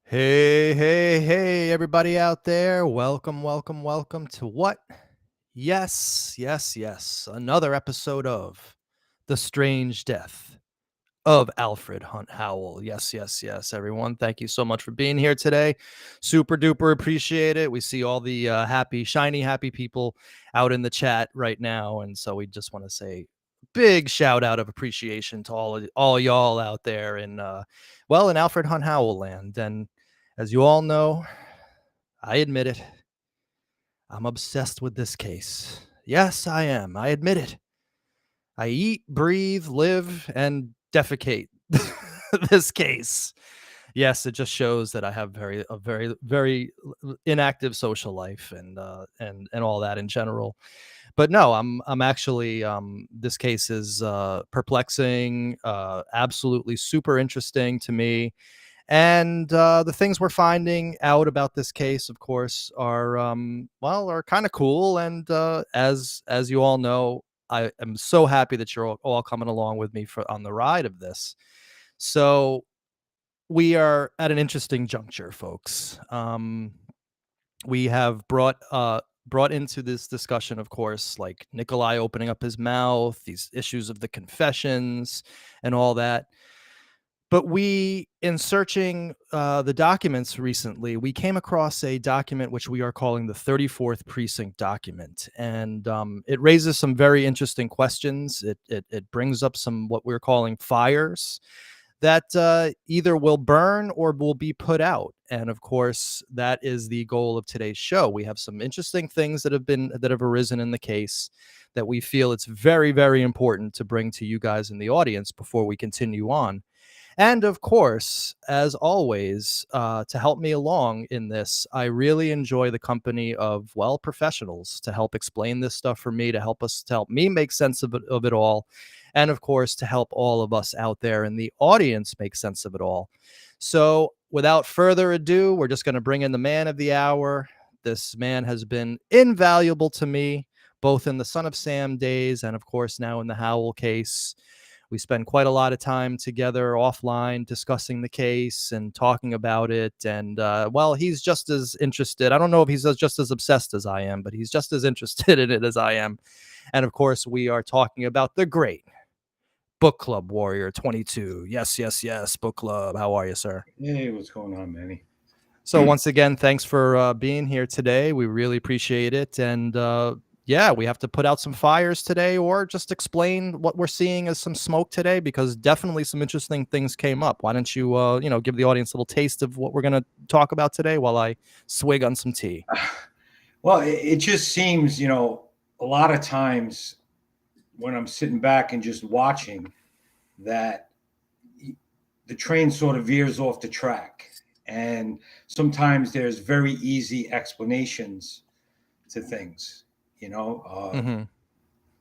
Hey, hey, hey, everybody out there. Welcome, welcome, welcome to what? Yes, yes, yes. Another episode of The Strange Death of Alfred Hunt Howell. Yes, yes, yes, everyone. Thank you so much for being here today. Super duper appreciate it. We see all the happy, shiny, happy people out in the chat right now. And so we just want to say big shout out of appreciation to all y'all out there in Alfred Hunt Howell land. And as you all know, I admit it, I'm obsessed with this case. Yes, I am. I admit it. I eat, breathe, live, and defecate this case. Yes, it just shows that I have a very inactive social life and all that in general. But no, I'm actually this case is perplexing, absolutely super interesting to me. And the things we're finding out about this case, of course, are kind of cool. And as you all know, I am so happy that you're all coming along with me on the ride of this. So we are at an interesting juncture, folks. We have brought into this discussion, of course, like Nikolaj opening up his mouth, these issues of the confessions, and all that. But in searching the documents recently, we came across a document which we are calling the 34th Precinct document. And it raises some very interesting questions. It brings up some what we're calling fires that either will burn or will be put out. And of course, that is the goal of today's show. We have some interesting things that have arisen in the case that we feel it's very, very important to bring to you guys in the audience before we continue on. And of course, as always, to help me along in this, I really enjoy the company of, professionals to help explain this stuff for me, to help me make sense of it all. And of course, to help all of us out there in the audience make sense of it all. So without further ado, we're just going to bring in the man of the hour. This man has been invaluable to me, both in the Son of Sam days and, of course, now in the Howell case. We spend quite a lot of time together offline discussing the case and talking about it. And he's just as interested. I don't know if he's just as obsessed as I am, but he's just as interested in it as I am. And of course, we are talking about the great Book Club Warrior 22. Yes, yes, yes. Book Club. How are you, sir? Hey, what's going on, Manny? So once again, thanks for being here today. We really appreciate it. And we have to put out some fires today or just explain what we're seeing as some smoke today, because definitely some interesting things came up. Why don't you, give the audience a little taste of what we're going to talk about today while I swig on some tea? Well, it just seems, a lot of times when I'm sitting back and just watching that the train sort of veers off the track. And sometimes there's very easy explanations to things, Mm-hmm.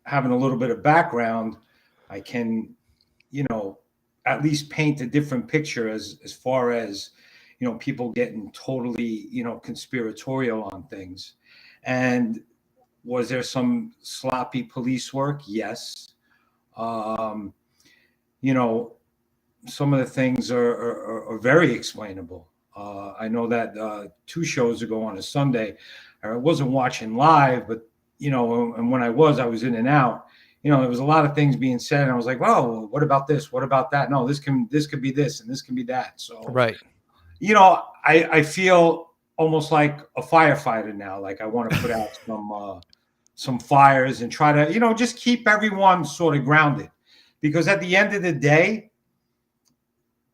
having a little bit of background, I can, at least paint a different picture as far as, people getting totally, conspiratorial on things. And was there some sloppy police work? Yes. Um, you know, some of the things are very explainable. I know that 2 shows ago on a Sunday, I wasn't watching live, but and when I was in and out. There was a lot of things being said, and I was like, "Well, what about this? What about that? No, this could be this, and this can be that." So, Right. I feel almost like a firefighter now. Like I want to put out some fires and try to just keep everyone sort of grounded, because at the end of the day,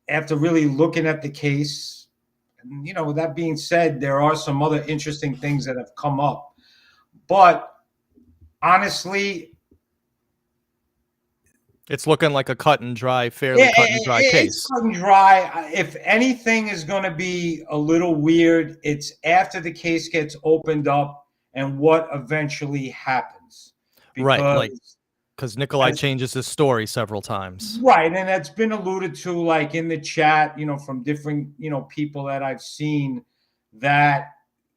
after really looking at the case, with that being said, there are some other interesting things that have come up. But honestly, It's looking like a fairly cut and dry it's case. cut and dry. If anything is going to be a little weird, it's after the case gets opened up and what eventually happens. Right. Like, Because because Nikolaj changes his story several times. right, and that's been alluded to, like in the chat, from different, people that I've seen, that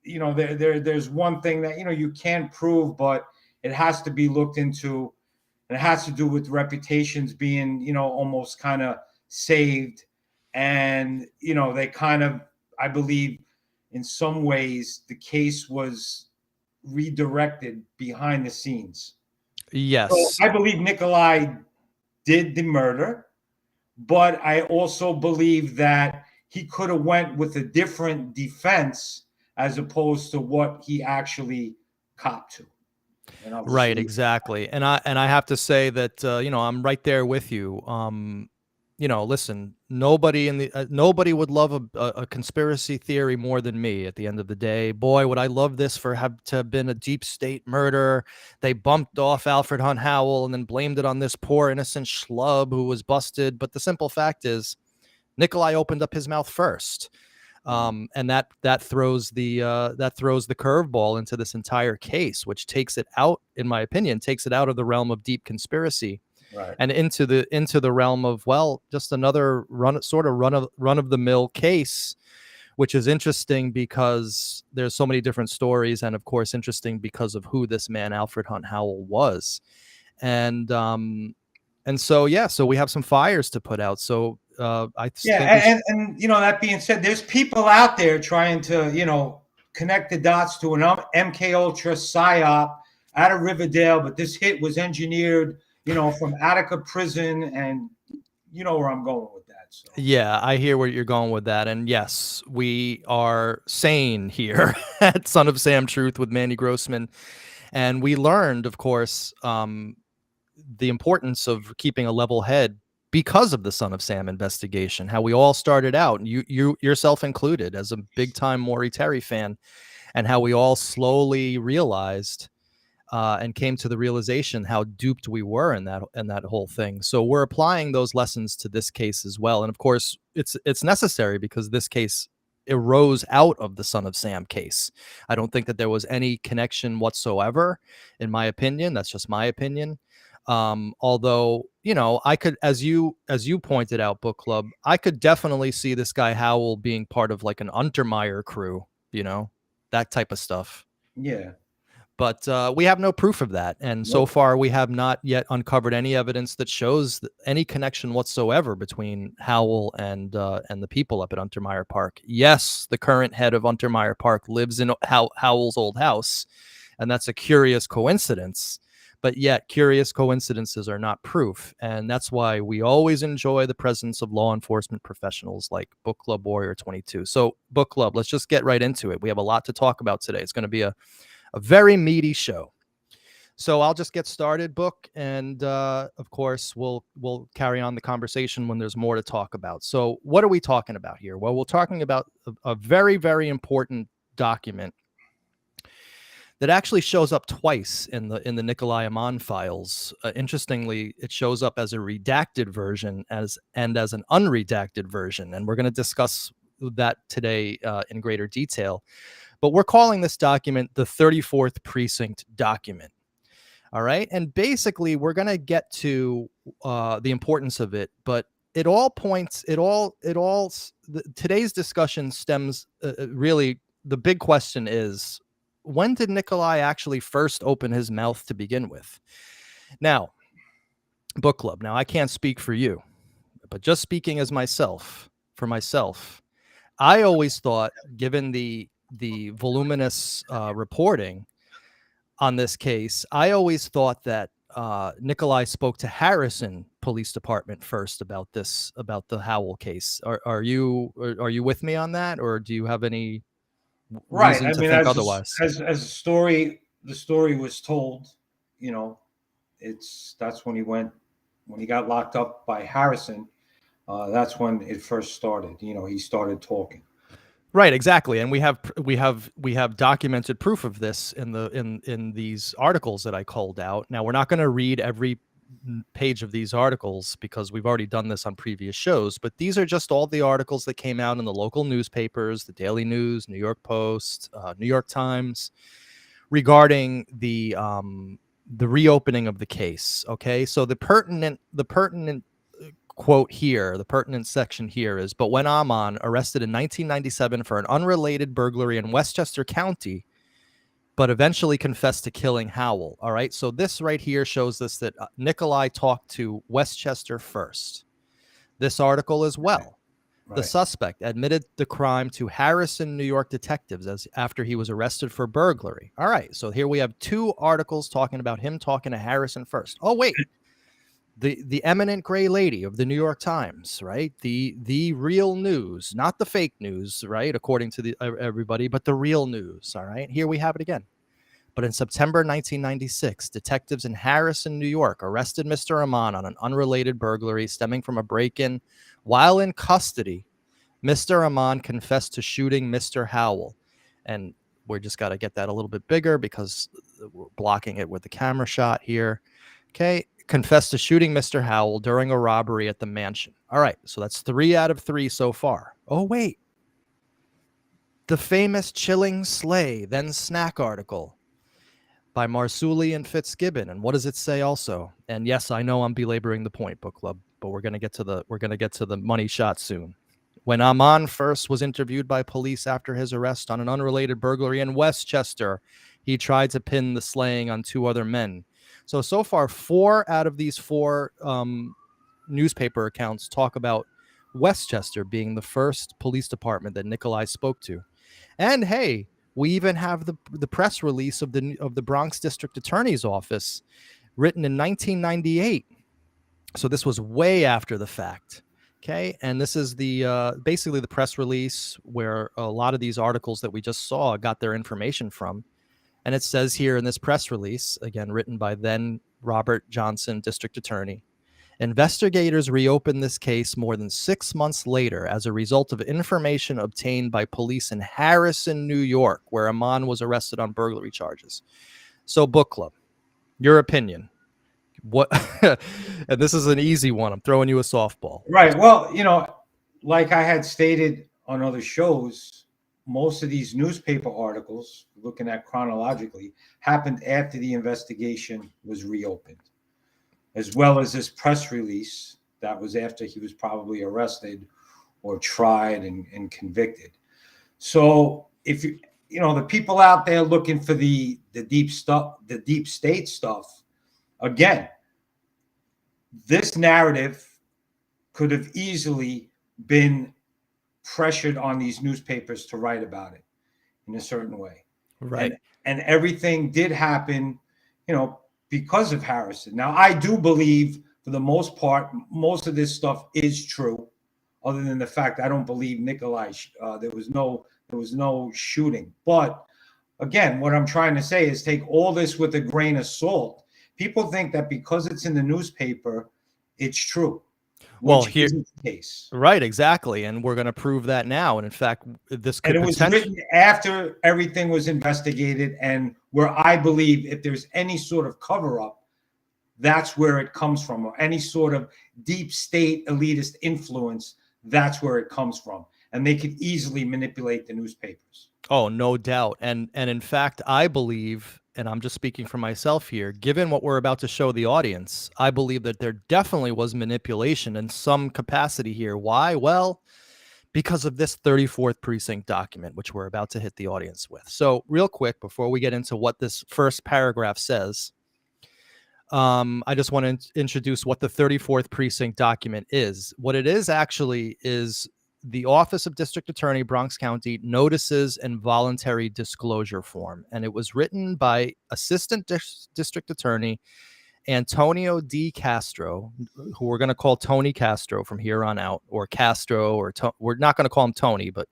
there's one thing that you can't prove, but it has to be looked into, and it has to do with reputations being almost kind of saved, and they kind of I believe in some ways the case was redirected behind the scenes. So Yes. I believe Nikolaj did the murder, but I also believe that he could have went with a different defense as opposed to what he actually copped to. And I'll just Right, leave. exactly. And I have to say that I'm right there with you. Listen, nobody would love a conspiracy theory more than me. At the end of the day, boy, would I love this for have to have been a deep state murder. They bumped off Alfred Hunt Howell and then blamed it on this poor innocent schlub who was busted. But the simple fact is, Nikolaj opened up his mouth first. And that throws the curveball into this entire case, which takes it out, in my opinion, takes it out of the realm of deep conspiracy Right. and into the realm of, well, just another run of the mill case, which is interesting because there's so many different stories, and of course interesting because of who this man Alfred Hunt Howell was, and so yeah, so we have some fires to put out. So I Yeah, think we should. and that being said, there's people out there trying to connect the dots to an MK Ultra psyop out of Riverdale, but this hit was engineered from Attica prison, and you know where I'm going with that. So Yeah, I hear where you're going with that. And yes, we are sane here at Son of Sam Truth with Manny Grossman. And we learned, of course, the importance of keeping a level head because of the Son of Sam investigation, how we all started out, and you yourself included, as a big time Maury Terry fan, and how we all slowly realized and came to the realization how duped we were in that whole thing. So we're applying those lessons to this case as well. And of course, it's necessary because this case arose out of the Son of Sam case. I don't think that there was any connection whatsoever, in my opinion. That's just my opinion. Although, I could, as you pointed out, Book Club, I could definitely see this guy Howell being part of like an Untermeyer crew, that type of stuff. yeah, But we have no proof of that. And so nope. far, we have not yet uncovered any evidence that shows any connection whatsoever between Howell and the people up at Untermeyer Park. Yes, the current head of Untermeyer Park lives in Howell's old house, and that's a curious coincidence. But yet, curious coincidences are not proof. And that's why we always enjoy the presence of law enforcement professionals like Book Club Warrior 22. So, Book Club, let's just get right into it. We have a lot to talk about today. It's going to be a very meaty show. So I'll just get started, Book, and of course we'll carry on the conversation when there's more to talk about. So what are we talking about here? Well, we're talking about a very, very important document that actually shows up twice in the Nikolaj Amann files. Interestingly, it shows up as a redacted version and as an unredacted version, and we're going to discuss that today in greater detail. But we're calling this document the 34th Precinct document. All right. And basically, we're going to get to the importance of it. But today's discussion stems really, the big question is, when did Nikolaj actually first open his mouth to begin with? Now, Book Club, now I can't speak for you, but just speaking as for myself, I always thought, given the voluminous reporting on this case, I always thought that Nikolaj spoke to Harrison Police Department first about the Howell case. Are you with me on that, or do you have any Right. reason I to mean, think otherwise? as the story was told, that's when he got locked up by Harrison. That's when it first started. He started talking. Right, exactly, and we have documented proof of this in these articles that I called out. Now, we're not going to read every page of these articles because we've already done this on previous shows, but these are just all the articles that came out in the local newspapers, the Daily News, New York Post, New York Times, regarding the reopening of the case. Okay, so the pertinent quote here, the pertinent section here is, but when Amann, arrested in 1997 for an unrelated burglary in Westchester County, but eventually confessed to killing Howell. All right, so this right here shows us that Nikolaj talked to Westchester first. This article as well. The suspect admitted the crime to Harrison, New York detectives after he was arrested for burglary. All right, so here we have 2 articles talking about him talking to Harrison first. Oh, wait. The eminent gray lady of the New York Times, right? The real news, not the fake news, right? According to everybody, but the real news. All right, here we have it again. But in September 1996, detectives in Harrison, New York, arrested Mr. Amann on an unrelated burglary stemming from a break-in. While in custody, Mr. Amann confessed to shooting Mr. Howell. And we just got to get that a little bit bigger because we're blocking it with the camera shot here. Okay. Confessed to shooting Mr. Howell during a robbery at the mansion. All right. So that's 3 out of 3 so far. Oh, wait. The famous Chilling Sleigh, Then Snack article by Marsuli and Fitzgibbon. And what does it say also? And yes, I know I'm belaboring the point, book club, but we're going to get to the money shot soon. When Amann first was interviewed by police after his arrest on an unrelated burglary in Westchester, he tried to pin the slaying on 2 other men. So far, 4 out of these 4 newspaper accounts talk about Westchester being the first police department that Nikolaj spoke to. And hey, we even have the press release of the Bronx District Attorney's Office, written in 1998. So this was way after the fact. Okay, and this is the basically the press release where a lot of these articles that we just saw got their information from. And it says here in this press release, again written by then Robert Johnson, District Attorney, investigators reopened this case more than 6 months later as a result of information obtained by police in Harrison, New York, where Amann was arrested on burglary charges. So, book club, your opinion. What? And this is an easy one. I'm throwing you a softball. Right. Well, like I had stated on other shows, most of these newspaper articles, looking at chronologically, happened after the investigation was reopened, as well as this press release that was after he was probably arrested or tried and convicted. So if the people out there looking for the deep stuff, the deep state stuff, again, this narrative could have easily been pressured on these newspapers to write about it in a certain way. Right. And everything did happen, because of Harrison. Now, I do believe for the most part, most of this stuff is true, other than the fact I don't believe Nikolaj, there was no shooting. But again, what I'm trying to say is take all this with a grain of salt. People think that because it's in the newspaper, it's true. Well, here, isn't the case. Right, exactly, and we're going to prove that now. And in fact, this could. And it was written after everything was investigated, and where I believe if there's any sort of cover-up, that's where it comes from, or any sort of deep state elitist influence, that's where it comes from, and they could easily manipulate the newspapers. Oh, no doubt, and in fact, I believe. And I'm just speaking for myself here, given what we're about to show the audience, I believe that there definitely was manipulation in some capacity here. Why? Well, because of this 34th Precinct document, which we're about to hit the audience with. So real quick, before we get into what this first paragraph says, I just want to introduce what the 34th Precinct document is. What it is actually is the Office of District Attorney, Bronx County, Notices and Voluntary Disclosure Form. And it was written by Assistant District Attorney Antonio D. Castro, who we're going to call Tony Castro from here on out, or Castro, or we're not going to call him Tony, but,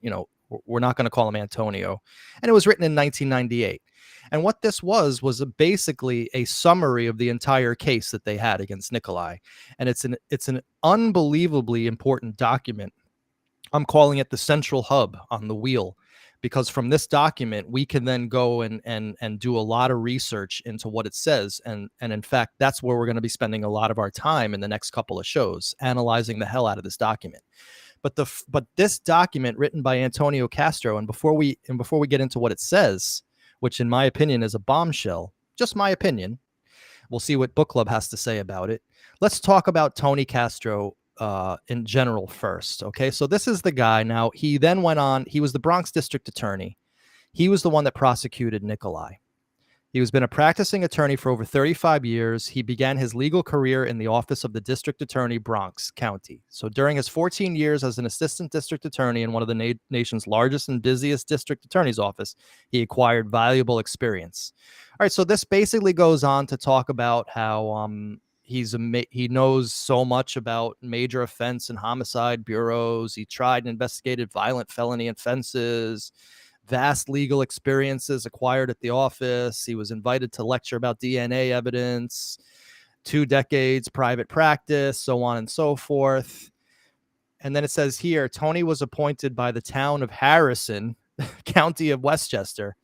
we're not going to call him Antonio. And it was written in 1998. And what this was basically a summary of the entire case that they had against Nikolaj. And it's an unbelievably important document. I'm calling it the central hub on the wheel, because from this document, we can then go and do a lot of research into what it says. And in fact, that's where we're going to be spending a lot of our time in the next couple of shows, analyzing the hell out of this document. But this document written by Antonio Castro, and before we get into what it says, which in my opinion is a bombshell, just my opinion, we'll see what Book Club has to say about it. Let's talk about Tony Castro in general first. Okay, so this is the guy. Now, he then went on, he was the Bronx District Attorney. He was the one that prosecuted Nikolaj. He has been a practicing attorney for over 35 years. He began his legal career in the office of the district attorney, Bronx County. So during his 14 years as an assistant district attorney in one of the nation's largest and busiest district attorney's office, he acquired valuable experience. All right, so this basically goes on to talk about how he knows so much about major offense and homicide bureaus. He tried and investigated violent felony offenses, vast legal experiences acquired at the office. He was invited to lecture about DNA evidence, 2 decades private practice, so on and so forth. And then it says here, Tony was appointed by the town of Harrison, County of Westchester,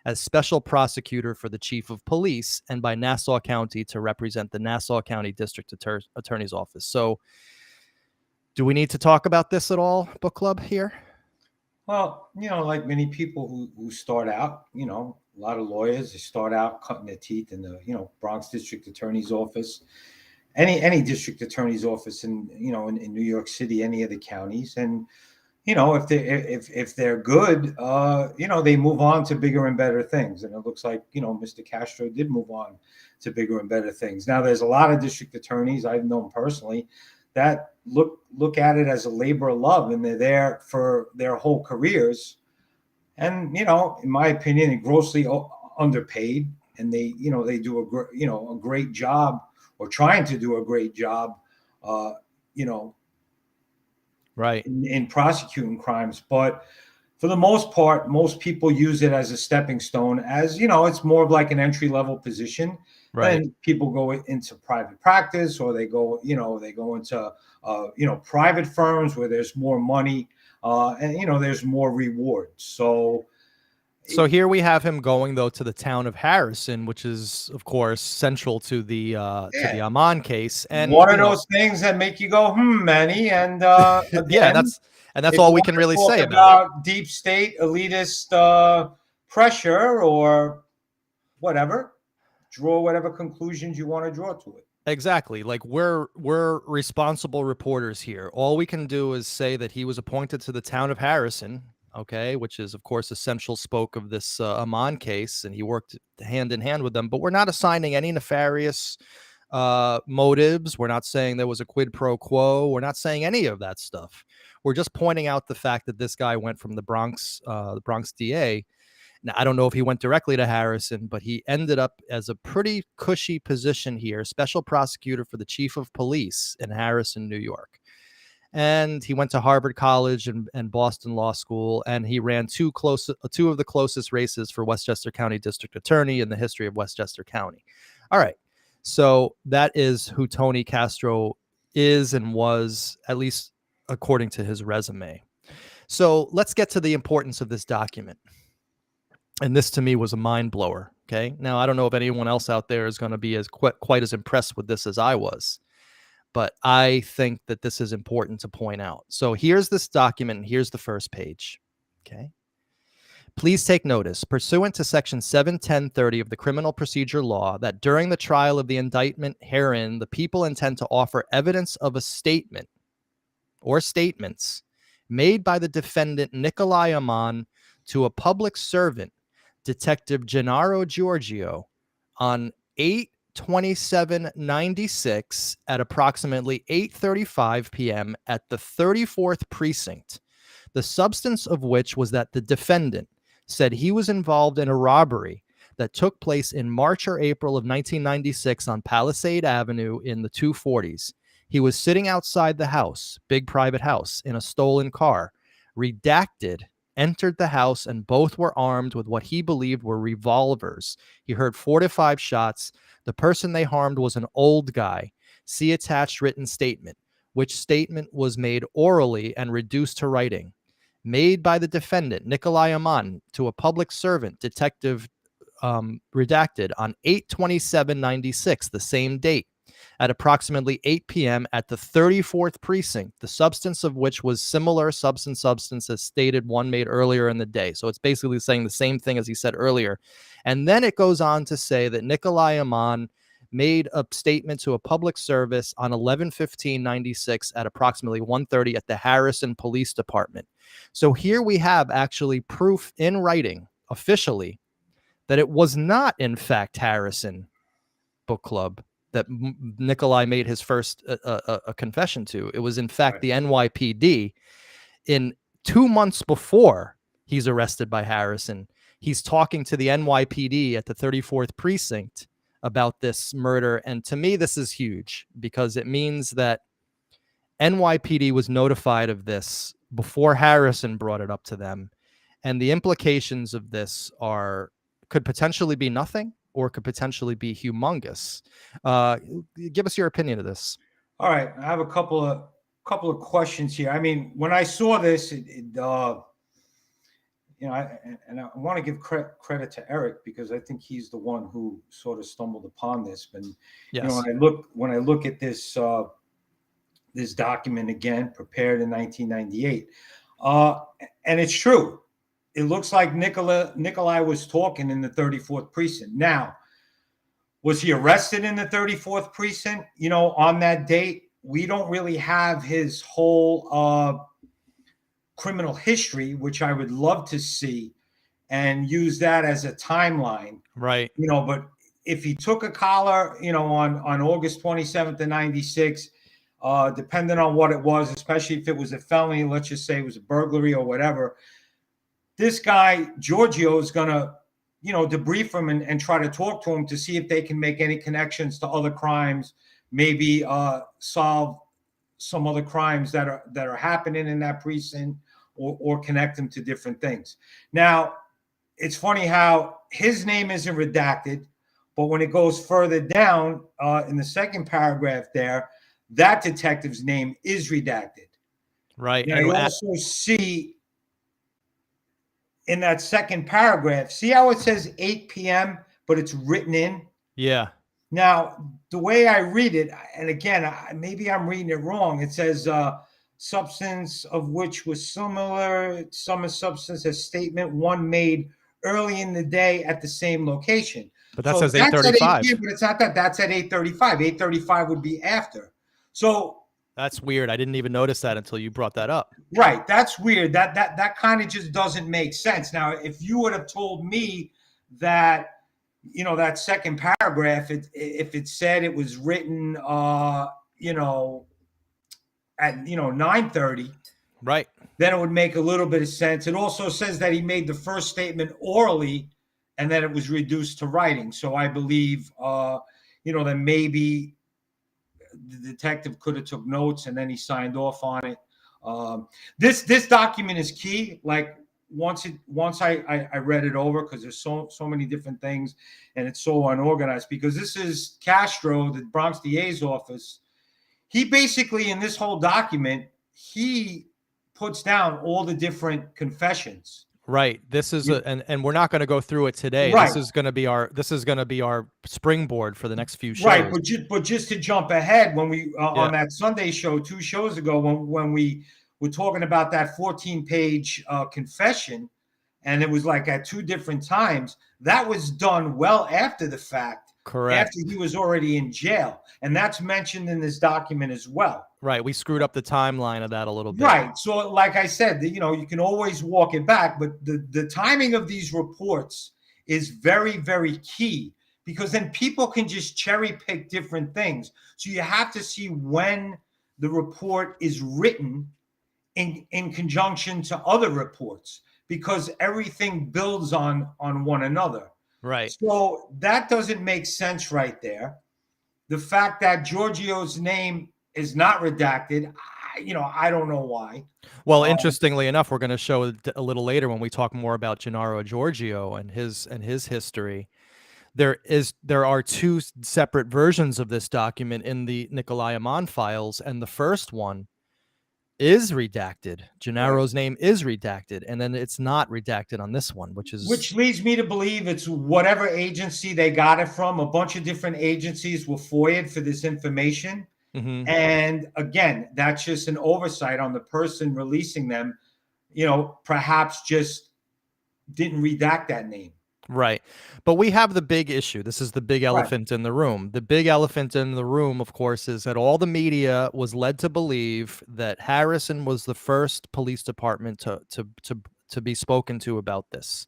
as special prosecutor for the chief of police, and by Nassau County to represent the Nassau County District Attorney's Office. So do we need to talk about this at all, book club here? Well, like many people who start out, a lot of lawyers, they start out cutting their teeth in the, Bronx District Attorney's Office, any district attorney's office in New York City, any of the counties. And, if they're good, they move on to bigger and better things. And it looks like, Mr. Castro did move on to bigger and better things. Now, there's a lot of district attorneys I've known personally that look at it as a labor of love, and they're there for their whole careers. And, in my opinion, they're grossly underpaid, and they do a great job, or trying to do a great job, right, in prosecuting crimes. But for the most part, most people use it as a stepping stone, as, it's more of like an entry-level position. right. And people go into private practice, or they go into, private firms where there's more money, and, there's more rewards. So here we have him going, though, to the town of Harrison, which is, of course, central to the Amann case. And one of those things that make you go, Manny. And again, yeah, that's all we can really say about deep state elitist pressure or whatever. Draw whatever conclusions you want to draw to it. Exactly. Like, we're responsible reporters here. All we can do is say that he was appointed to the town of Harrison, okay, which is, of course, a central spoke of this Amann case, and he worked hand in hand with them. But we're not assigning any nefarious motives. We're not saying there was a quid pro quo. We're not saying any of that stuff. We're just pointing out the fact that this guy went from the Bronx DA. Now, I don't know if he went directly to Harrison, but he ended up as a pretty cushy position here, special prosecutor for the chief of police in Harrison, New York. And he went to Harvard College and Boston Law School, and he ran two of the closest races for Westchester County District Attorney in the history of Westchester County. All right. So that is who Tony Castro is and was, at least according to his resume. So let's get to the importance of this document. And this, to me, was a mind blower. Okay. Now, I don't know if anyone else out there is going to be as quite as impressed with this as I was, but I think that this is important to point out. So here's this document, and here's the first page. Okay. Please take notice, pursuant to section 71030 of the Criminal Procedure Law, that during the trial of the indictment herein, the people intend to offer evidence of a statement or statements made by the defendant Nikolaj Amann to a public servant, Detective Gennaro Giorgio, on 8/27/96 at approximately 8:35 p.m. at the 34th Precinct, the substance of which was that the defendant said he was involved in a robbery that took place in March or April of 1996 on Palisade Avenue in the 240s. He was sitting outside the house, big private house, in a stolen car. Redacted entered the house, and both were armed with what he believed were revolvers. He heard 4 to 5 shots. The person they harmed was an old guy. See attached written statement, which statement was made orally and reduced to writing. Made by the defendant, Nikolaj Amann, to a public servant, Detective redacted, on 8/27/96, the same date, at approximately 8 p.m. at the 34th Precinct, the substance of which was similar substance as stated one made earlier in the day. So it's basically saying the same thing as he said earlier. And then it goes on to say that Nikolaj Amann made a statement to a public service on 11/15/96 at approximately 1:30 at the Harrison Police Department. So here we have actually proof in writing, officially, that it was not, in fact, Harrison Book Club that Nikolaj made his first a confession to. It was, in fact, the NYPD. In 2 months before he's arrested by Harrison, he's talking to the NYPD at the 34th Precinct about this murder. And to me, this is huge because it means that NYPD was notified of this before Harrison brought it up to them. And the implications of this could potentially be nothing or could potentially be humongous. Give us your opinion of this. All right. I have a couple of questions here. I mean, when I saw this, I want to give credit to Eric because I think he's the one who sort of stumbled upon this. But yes. When I look at this this document again, prepared in 1998, and it's true. It looks like Nikolaj was talking in the 34th Precinct. Now, was he arrested in the 34th Precinct? On that date, we don't really have his whole criminal history, which I would love to see and use that as a timeline. Right. But if he took a collar, on August 27th of 96, depending on what it was, especially if it was a felony, let's just say it was a burglary or whatever, this guy, Giorgio, is going to, debrief him and try to talk to him to see if they can make any connections to other crimes, maybe solve some other crimes that are happening in that precinct or connect them to different things. Now, it's funny how his name isn't redacted, but when it goes further down in the second paragraph there, that detective's name is redacted. Right. Now, you also see in that second paragraph, see how it says 8 p.m., but it's written in? Yeah. Now, the way I read it, and again, maybe I'm reading it wrong, it says substance of which was similar, some substance as statement one made early in the day at the same location. But that says 8:35. But it's not that. That's at 8:35. 8:35 would be after. So that's weird. I didn't even notice that until you brought that up. Right. That's weird. That kind of just doesn't make sense. Now, if you would have told me that, that second paragraph, if it said it was written, at 9:30, right, then it would make a little bit of sense. It also says that he made the first statement orally and then it was reduced to writing. So I believe, that maybe the detective could have took notes and then he signed off on it. This document is key. Like once I read it over, because there's so many different things and it's so unorganized, because this is Castro, the Bronx DA's office. He basically, in this whole document, he puts down all the different confessions. Right. This is and we're not going to go through it today. Right. This is going to be our springboard for the next few shows. Right. But just to jump ahead, when we on that Sunday show 2 shows ago, when we were talking about that 14-page confession, and it was like at 2 different times, that was done well after the fact. Correct. After he was already in jail, and that's mentioned in this document as well. Right. We screwed up the timeline of that a little bit. Right. So, like I said, you can always walk it back, but the timing of these reports is very, very key, because then people can just cherry pick different things. So you have to see when the report is written in conjunction to other reports, because everything builds on one another. Right. So that doesn't make sense right there. The fact that Giorgio's name is not redacted, I don't know why. Well, interestingly enough, we're going to show a little later when we talk more about Gennaro Giorgio and his history. There are 2 separate versions of this document in the Nikolaj Amann files, and the first one is redacted. Gennaro's name is redacted, and then it's not redacted on this one, which leads me to believe it's whatever agency they got it from. A bunch of different agencies were FOIA'd for this information. Mm-hmm. And again, that's just an oversight on the person releasing them, perhaps just didn't redact that name. Right. But we have the big issue. This is the big elephant in the room. The big elephant in the room, of course, is that all the media was led to believe that Harrison was the first police department to be spoken to about this.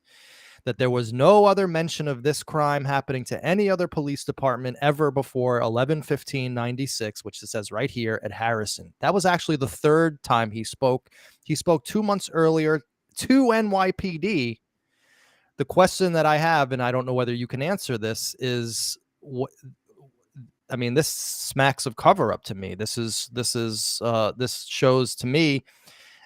that there was no other mention of this crime happening to any other police department ever before 11/15/96, which it says right here at Harrison. That was actually the third time he spoke. He spoke 2 months earlier to NYPD. The question that I have, and I don't know whether you can answer this, is what I mean, this smacks of cover up to me. This shows to me,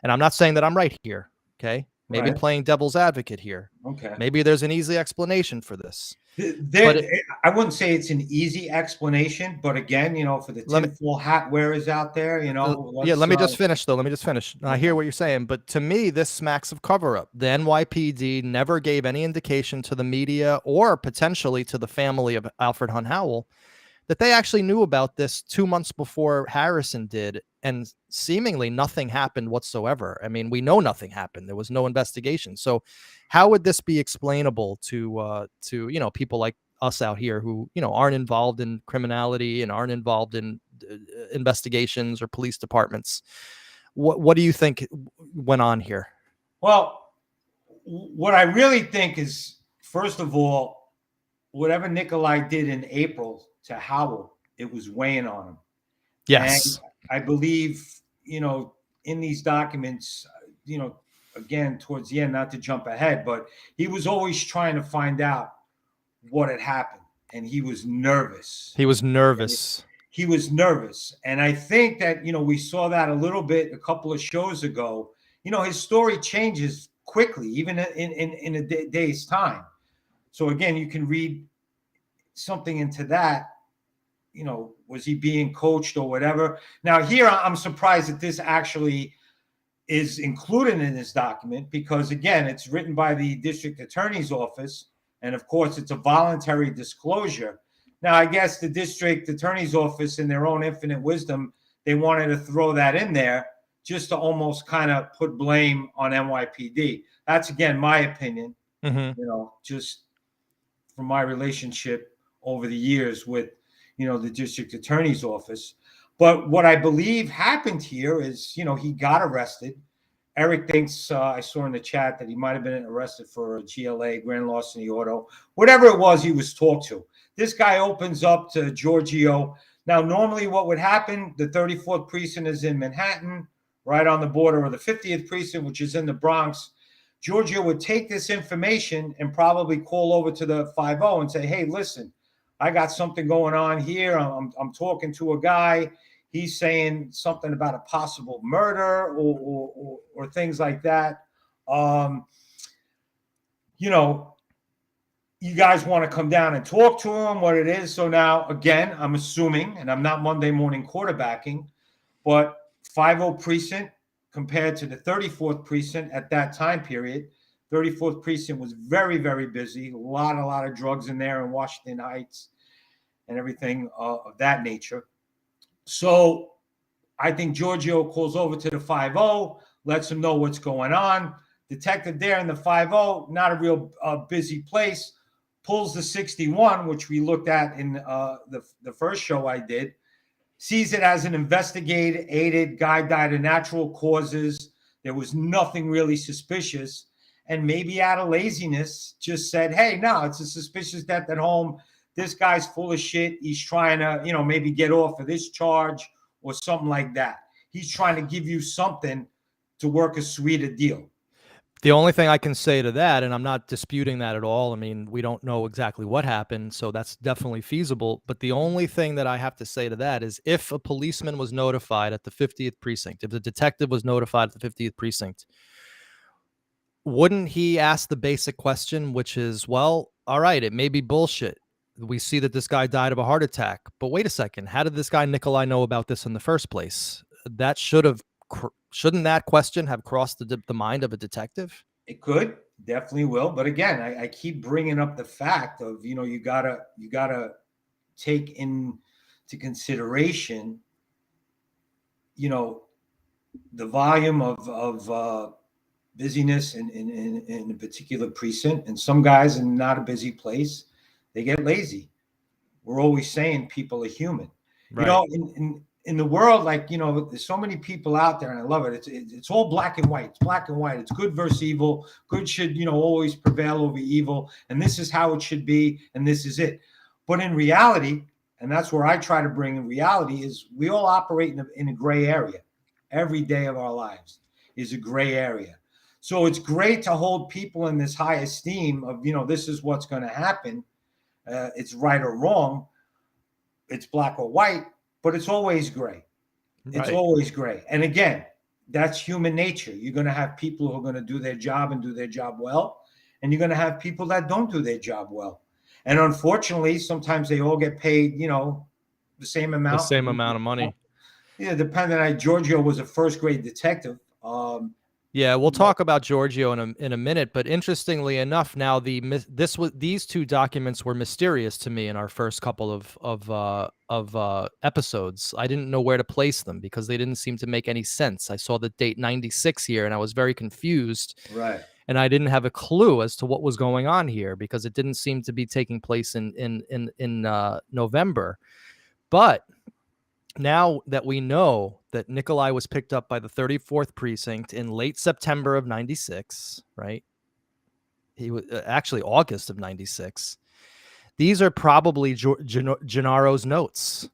and I'm not saying that I'm right here. Okay. Maybe Right. playing devil's advocate here. Okay. Maybe there's an easy explanation for this. I wouldn't say it's an easy explanation, but again, for the tinfoil hat wearers out there, let me just finish though. Let me just finish. I hear what you're saying, but to me, this smacks of cover up. The NYPD never gave any indication to the media or potentially to the family of Alfred Hunt Howell that they actually knew about this 2 months before Harrison did, and seemingly nothing happened whatsoever. I mean, we know nothing happened. There was no investigation. So how would this be explainable to people like us out here who, aren't involved in criminality and aren't involved in investigations or police departments? What do you think went on here? Well, what I really think is, first of all, whatever Nikolaj did in April to Howell, it was weighing on him. Yes. And I believe, in these documents, again, towards the end, not to jump ahead, but he was always trying to find out what had happened. And he was nervous. He was nervous. He was nervous. And I think that, we saw that a little bit a couple of shows ago. His story changes quickly, even in a day's time. So again, you can read something into that. Was he being coached or whatever? Now here, I'm surprised that this actually is included in this document, because again, it's written by the district attorney's office. And of course, it's a voluntary disclosure. Now, I guess the district attorney's office, in their own infinite wisdom, they wanted to throw that in there just to almost kind of put blame on NYPD. That's, again, my opinion, just from my relationship over the years with, the district attorney's office. But what I believe happened here is, he got arrested. Eric thinks, I saw in the chat, that he might have been arrested for a GLA, grand larceny auto, whatever it was he was talked to. This guy opens up to Giorgio. Now, normally what would happen, the 34th Precinct is in Manhattan, right on the border of the 50th Precinct, which is in the Bronx. Giorgio would take this information and probably call over to the 50 and say, hey, listen, I got something going on here. I'm talking to a guy. He's saying something about a possible murder or things like that. You guys want to come down and talk to him, what it is. So now, again, I'm assuming, and I'm not Monday morning quarterbacking, but 50 Precinct compared to the 34th Precinct at that time period, 34th Precinct was very, very busy. A lot of drugs in there in Washington Heights and everything of that nature. So I think Giorgio calls over to the 50, lets him know what's going on. Detective there in the 50, not a real busy place, pulls the 61, which we looked at in the first show I did, sees it as an investigated guy died of natural causes. There was nothing really suspicious. And maybe out of laziness just said, hey, no, it's a suspicious death at home. This guy's full of shit. He's trying to, maybe get off of this charge or something like that. He's trying to give you something to work a sweeter deal. The only thing I can say to that, and I'm not disputing that at all. I mean, we don't know exactly what happened, so that's definitely feasible. But the only thing that I have to say to that is, if a policeman was notified at the 50th Precinct, if the detective was notified at the 50th Precinct, wouldn't he ask the basic question, which is, well, all right, it may be bullshit. We see that this guy died of a heart attack, but wait a second. How did this guy Nikolaj know about this in the first place? That shouldn't that question have crossed the mind of a detective? It could, definitely will. But again, I keep bringing up the fact of, you gotta take into consideration, the volume of busyness in a particular precinct. And some guys in not a busy place, they get lazy. We're always saying people are human. Right. in the world, like, there's so many people out there, and I love it. It's all black and white. It's black and white. It's good versus evil. Good should, always prevail over evil. And this is how it should be. And this is it. But in reality, and that's where I try to bring in reality, is we all operate in a gray area. Every day of our lives is a gray area. So it's great to hold people in this high esteem of, this is what's going to happen. It's right or wrong. It's black or white. But it's always gray. It's always gray. And again, that's human nature. You're going to have people who are going to do their job and do their job well. And you're going to have people that don't do their job well. And unfortunately, sometimes they all get paid, the same amount. The same amount of money. Yeah, depending on Giorgio was a first grade detective. Yeah, we'll talk about Giorgio in a minute, but interestingly enough, now these two documents were mysterious to me in our first couple of episodes. I didn't know where to place them because they didn't seem to make any sense. I saw the date 96 here, and I was very confused. Right. And I didn't have a clue as to what was going on here because it didn't seem to be taking place in November. But now that we know that Nikolaj was picked up by the 34th Precinct in late September of 96, right? He was actually August of 96. These are probably Gennaro's notes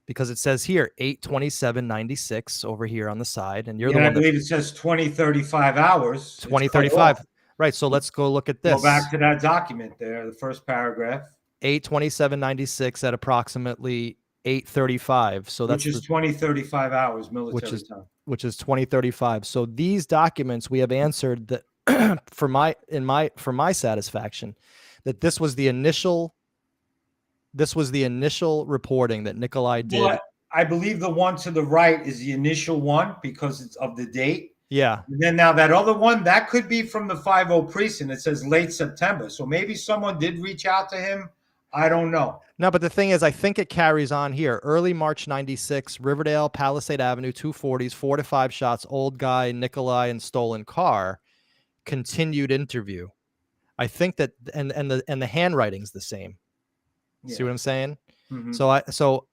because it says here 8/27/96 over here on the side. And you're the one I believe it says 20:35 hours. 20:35. Right. So let's go look at this. Go back to that document there, the first paragraph. 8/27/96 at approximately 8:35. So that's which is 20:35 hours military time. Which is 20:35. So these documents we have answered that for my satisfaction that this was the initial reporting that Nikolaj did. But I believe the one to the right is the initial one because it's of the date. Yeah. And then now that other one, that could be from the 50 precinct. It says late September. So maybe someone did reach out to him. I don't know. No, but the thing is, I think it carries on here. Early March 96, Riverdale, Palisade Avenue, 240s, 4 to 5 shots, old guy, Nikolaj, and stolen car. Continued interview. I think that, and the handwriting's the same. Yeah. See what I'm saying? Mm-hmm. So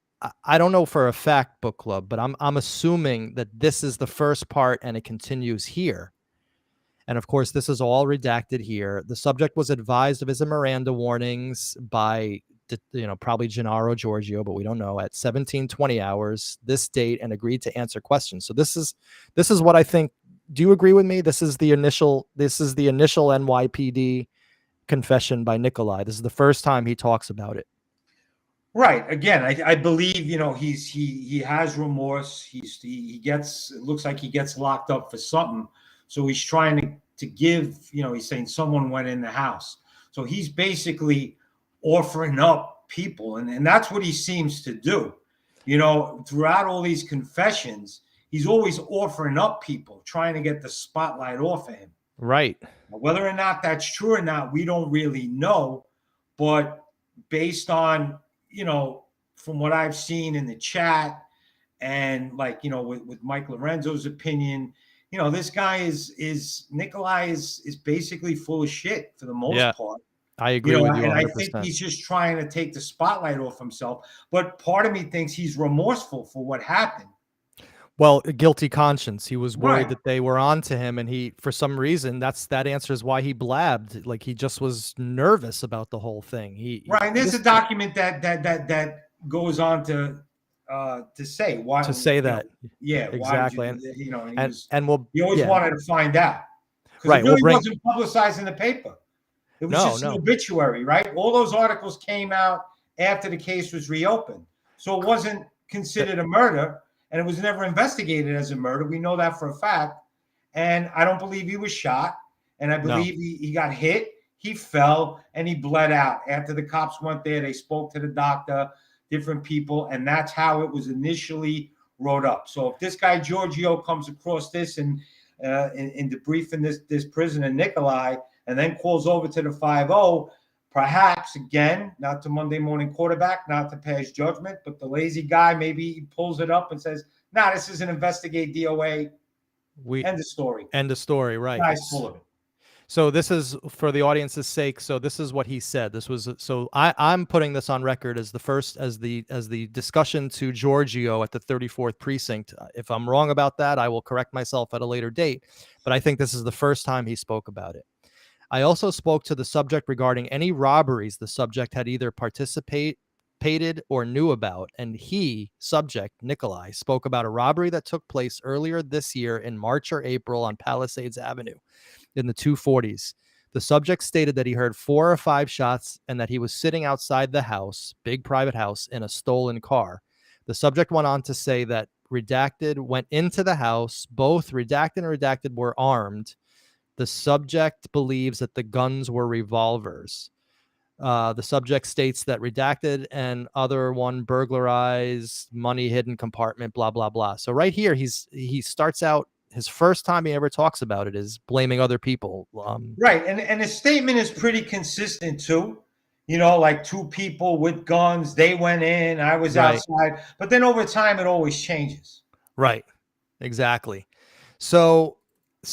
I don't know for a fact, book club, but I'm assuming that this is the first part and it continues here. And of course, this is all redacted here. The subject was advised of his Miranda warnings by, probably Gennaro Giorgio, but we don't know, at 17:20 hours, this date, and agreed to answer questions. So this is what I think. Do you agree with me? This is the initial NYPD confession by Nikolaj. This is the first time he talks about it. Right. Again, I believe, he has remorse. It looks like he gets locked up for something. So he's trying to give, he's saying someone went in the house. So he's basically offering up people. And that's what he seems to do. Throughout all these confessions, he's always offering up people, trying to get the spotlight off of him. Right. Whether or not that's true or not, we don't really know. But based on, from what I've seen in the chat and with Mike Lorenzo's opinion, this guy Nikolaj is basically full of shit for the most part. I agree with you 100%. And I think he's just trying to take the spotlight off himself. But part of me thinks he's remorseful for what happened. Well, a guilty conscience. He was worried that they were on to him, and he, for some reason, that answers why he blabbed. Like he just was nervous about the whole thing. And there's a document that goes on to say why that. Exactly. He always wanted to find out. Right. It really wasn't publicized in the paper. It was just an obituary, right? All those articles came out after the case was reopened. So it wasn't considered a murder. And it was never investigated as a murder. We know that for a fact. And I don't believe he was shot. And I believe he got hit. He fell and he bled out. After the cops went there, they spoke to the doctor, different people. And that's how it was initially wrote up. So if this guy Giorgio comes across this in debriefing this prisoner, Nikolaj, and then calls over to the 5-0, perhaps, again, not to Monday morning quarterback, not to pass judgment, but the lazy guy, maybe he pulls it up and says, this isn't investigate DOA. End of story. End of story, right. Guy's full of it. So this is for the audience's sake. So this is what he said. This was so I'm putting this on record as the first as the discussion to Giorgio at the 34th precinct. If I'm wrong about that, I will correct myself at a later date. But I think this is the first time he spoke about it. I also spoke to the subject regarding any robberies the subject had either participated or knew about, and he, subject Nikolaj, spoke about a robbery that took place earlier this year in March or April on Palisades Avenue in the 240s. The subject stated that he heard 4 or 5 shots and that he was sitting outside the house, big private house, in a stolen car. The subject went on to say that Redacted went into the house. Both Redacted and Redacted were armed. The subject believes that the guns were revolvers. The subject states that Redacted and other one burglarized money hidden compartment, blah, blah, blah. So right here, he starts out, his first time he ever talks about it is blaming other people. Right. And his statement is pretty consistent too. You know, like 2 people with guns, they went in, I was Right. outside. But then over time, it always changes. Right. Exactly. So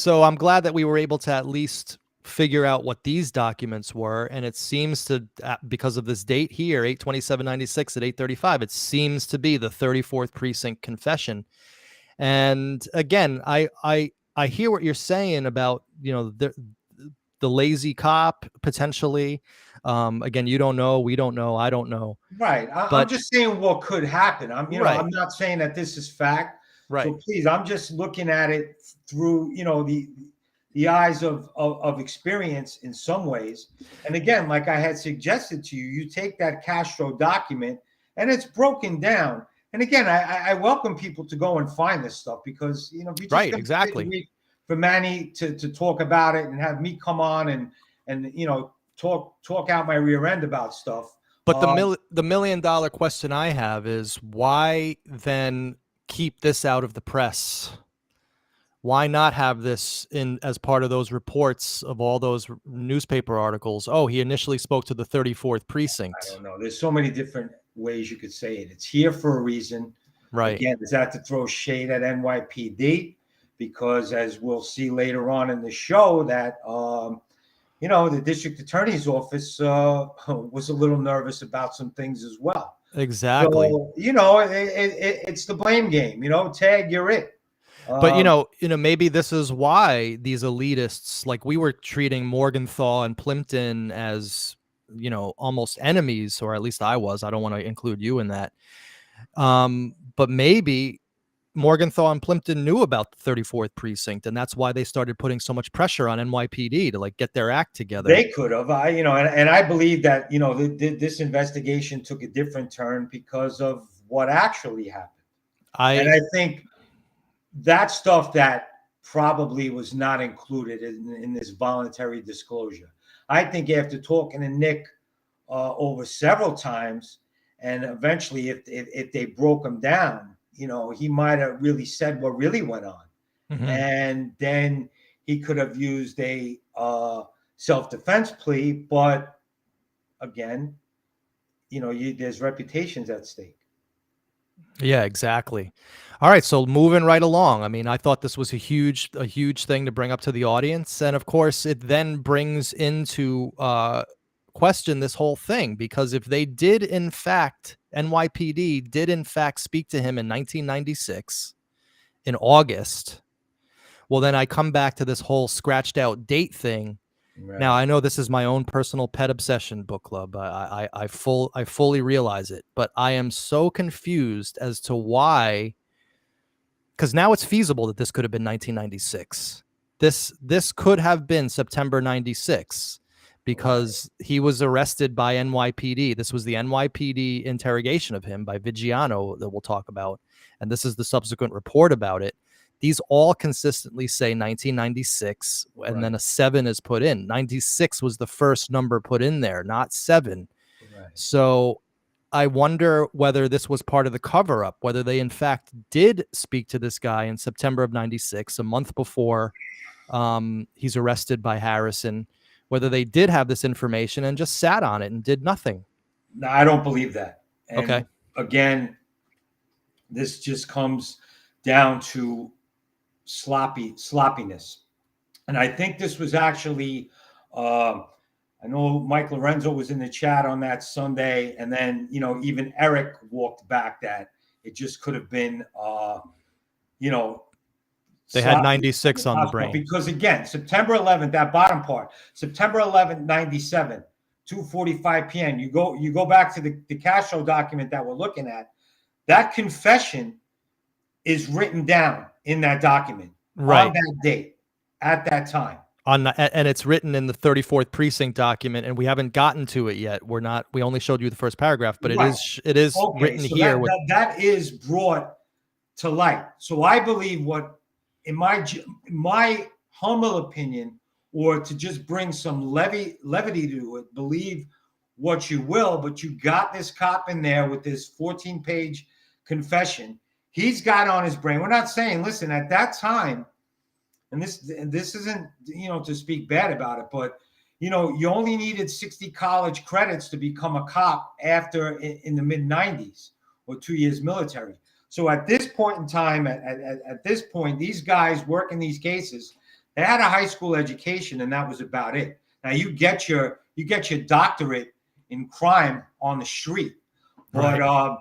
I'm glad that we were able to at least figure out what these documents were, and it seems to, because of this date here, 8/27/96 at 8:35, it seems to be the 34th precinct confession. And again, I hear what you're saying about, you know, the lazy cop potentially. Again, you don't know, we don't know, I don't know. Right. I'm But just saying what could happen. right, I'm not saying that this is fact. right, So please, I'm just looking at it through, the eyes of experience in some ways. And again, like I had suggested to you, you take that Castro document and it's broken down. And again, I welcome people to go and find this stuff because, we're just right, going to exactly. wait for Manny to talk about it and have me come on and talk out my rear end about stuff. But the $1 million question I have is, why then keep this out of the press? Why not have this in as part of those reports of all those newspaper articles? Oh, he initially spoke to the 34th I precinct. don't know. There's so many different ways you could say it. It's here for a reason. Right. Again, is that to throw shade at NYPD? Because as we'll see later on in the show, that the district attorney's office was a little nervous about some things as well. Exactly. So it's the blame game. Tag, you're it. But maybe this is why these elitists, like we were treating Morgenthau and Plimpton as, almost enemies, or at least I was. I don't want to include you in that. But maybe Morgenthau and Plimpton knew about the 34th precinct, and that's why they started putting so much pressure on NYPD to get their act together. They could have, and I believe that this investigation took a different turn because of what actually happened. And I think that stuff that probably was not included in this voluntary disclosure. I think after talking to Nick over several times, and eventually if they broke him down, he might have really said what really went on. Mm-hmm. And then he could have used a self-defense plea. But again, there's reputations at stake. Yeah, exactly. All right, so moving right along. I mean, I thought this was a huge thing to bring up to the audience, and of course, it then brings into question this whole thing, because if they did, in fact, NYPD did in fact speak to him in 1996 in August, well, then I come back to this whole scratched out date thing. Right. Now, I know this is my own personal pet obsession, book club. I fully realize it, but I am so confused as to why, because now it's feasible that this could have been 1996. This could have been September 96, because he was arrested by NYPD. This was the NYPD interrogation of him by Vigiano that we'll talk about, and this is the subsequent report about it. These all consistently say 1996, and then a 7 is put in. 96 was the first number put in there, not 7. Right. So I wonder whether this was part of the cover-up, whether they in fact did speak to this guy in September of 96, a month before he's arrested by Harrison, whether they did have this information and just sat on it and did nothing. No, I don't believe that. And okay. Again, this just comes down to sloppiness. And I think this was actually, I know Mike Lorenzo was in the chat on that Sunday, and then even Eric walked back that it just could have been, They had sloppy 96 on the brain. because again, September 11th, that bottom part, September 11th, 97, 2:45 p.m. You go back to the Castro document that we're looking at. That confession is written down in that document on that date at that time. And it's written in the 34th Precinct document, and we haven't gotten to it yet. We only showed you the first paragraph, but it is okay, written so here. That is brought to light. So I believe in my humble opinion, or to just bring some levity to it, believe what you will, but you got this cop in there with this 14-page confession. He's got on his brain. We're not saying, listen, at that time, and this isn't, to speak bad about it, but, you only needed 60 college credits to become a cop after in the mid-90s, or 2 years military. So at this point in time, at this point, these guys working these cases, they had a high school education, and that was about it. Now you get your doctorate in crime on the street, but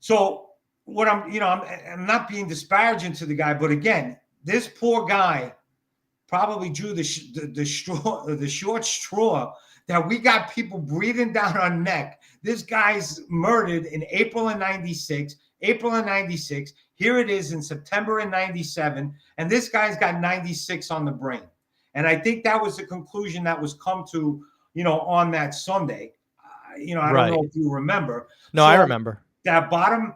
so what I'm not being disparaging to the guy, but again, this poor guy probably drew the short straw that we got people breathing down our neck. This guy's murdered in April of 96. Here it is in September of 97. And this guy's got 96 on the brain. And I think that was the conclusion that was come to, on that Sunday. I don't know if you remember. No, I remember. That bottom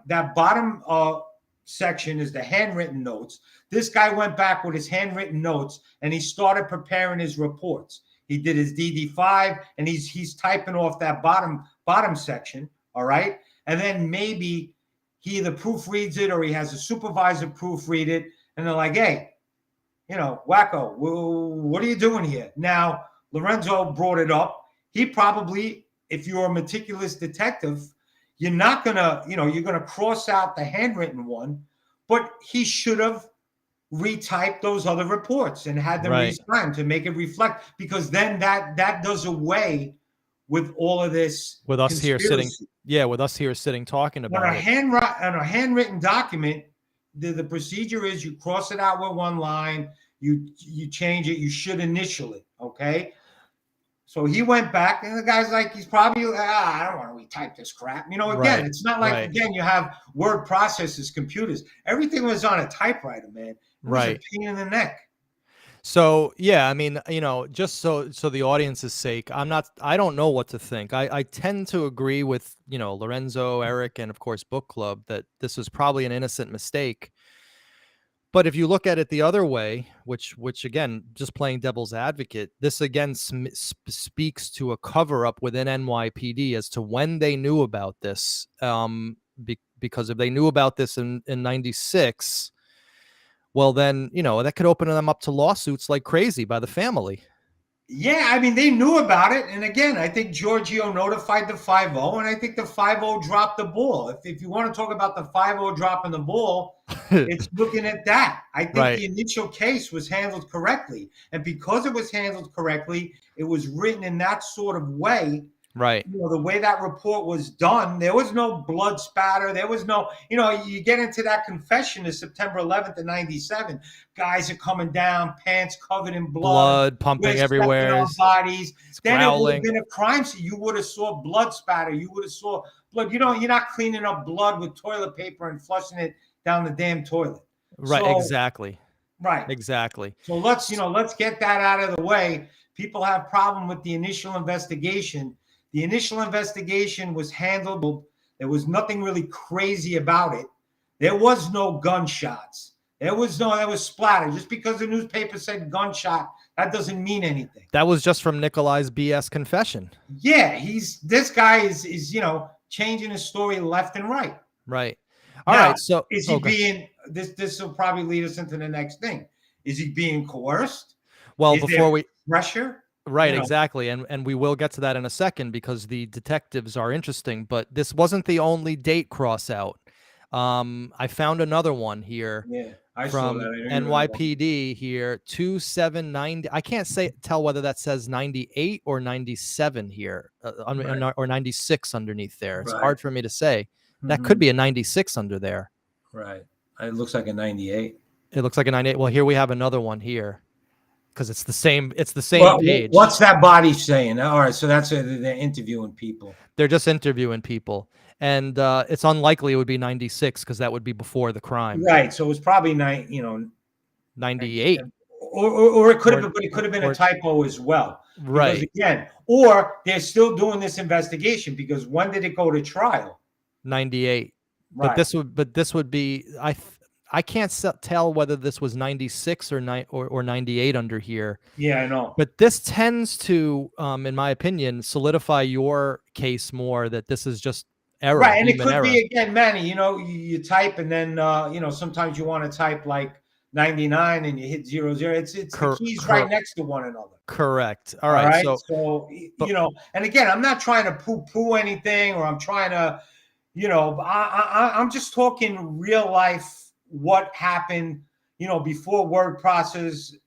section is the handwritten notes. This guy went back with his handwritten notes, and he started preparing his reports. He did his DD5, and he's typing off that bottom section. All right. And then maybe he either proofreads it, or he has a supervisor proofread it. And they're like, hey, Wacko, what are you doing here? Now, Lorenzo brought it up. He probably, if you're a meticulous detective, you're not going to, you're going to cross out the handwritten one, but he should have retyped those other reports and had them re-signed to make it reflect, because then that does away with all of this. With us here sitting, talking about it. On a handwritten document, the procedure is you cross it out with one line, you change it, you should initial it, okay? So he went back, and the guy's like, he's probably, I don't want to retype this crap. Again, it's not like, again, you have word processors, computers. Everything was on a typewriter, man. It was a pain in the neck. So, yeah, I mean, just so the audience's sake, I don't know what to think. I tend to agree with, Lorenzo, Eric, and of course, Book Club, that this was probably an innocent mistake. But if you look at it the other way, which again, just playing devil's advocate, this again speaks to a cover-up within NYPD as to when they knew about this. Because if they knew about this in 96, well, then, that could open them up to lawsuits like crazy by the family. Yeah, I mean, they knew about it. And again, I think Giorgio notified the 5-0, and I think the 5-0 dropped the ball. If you want to talk about the 5-0 dropping the ball, it's looking at that. I think the initial case was handled correctly. And because it was handled correctly, it was written in that sort of way. Right. The way that report was done, there was no blood spatter. There was no, you get into that confession of September 11th of 97. Guys are coming down, pants covered in blood pumping everywhere, bodies. Then growling. It would have been a crime scene. You would have saw blood spatter. You would have saw blood. You're not cleaning up blood with toilet paper and flushing it down the damn toilet. Right. So, exactly. Right. Exactly. So let's get that out of the way. People have problem with the initial investigation. The initial investigation was handled. There was nothing really crazy about it. There was no gunshots. There was splatter. Just because the newspaper said gunshot, that doesn't mean anything. That was just from Nikolaj's BS confession. Yeah, this guy is changing his story left and right. Right. All right. So is he being this will probably lead us into the next thing. Is he being coerced? Well, before we pressure? Right, exactly. And we will get to that in a second, because the detectives are interesting, but this wasn't the only date cross out. I found another one here Yeah, I saw that. from I know you read about. NYPD here, 2790. I can't tell whether that says 98 or 97 here, Right, or 96 underneath there. It's right, hard for me to say. That could hmm be a 96 under there. right. It looks like a 98. It looks like a 98. Well, here we have another one here because it's the same. It's the same Well, page. what's that body saying? All right, so that's they're interviewing people. They're just interviewing people, and it's unlikely it would be 96 because that would be before the crime. Right, so it's probably 98 or it could have or been, but it could have been a or typo as well. Because right, again, or they're still doing this investigation because when did it go to trial? 98. Right. But this would be I can't tell whether this was 96 or 98 under here. Yeah, I know. But this tends to, in my opinion, solidify your case more that this is just error, Right, and it human could error. be again, Manny. You type and then sometimes you want to type like 99 and you hit 00. It's the keys right next to one another. Correct. All All right. right. So, So, but and again, I'm not trying to poo-poo anything or I'm trying to, I'm just talking real life, what happened, before word processors,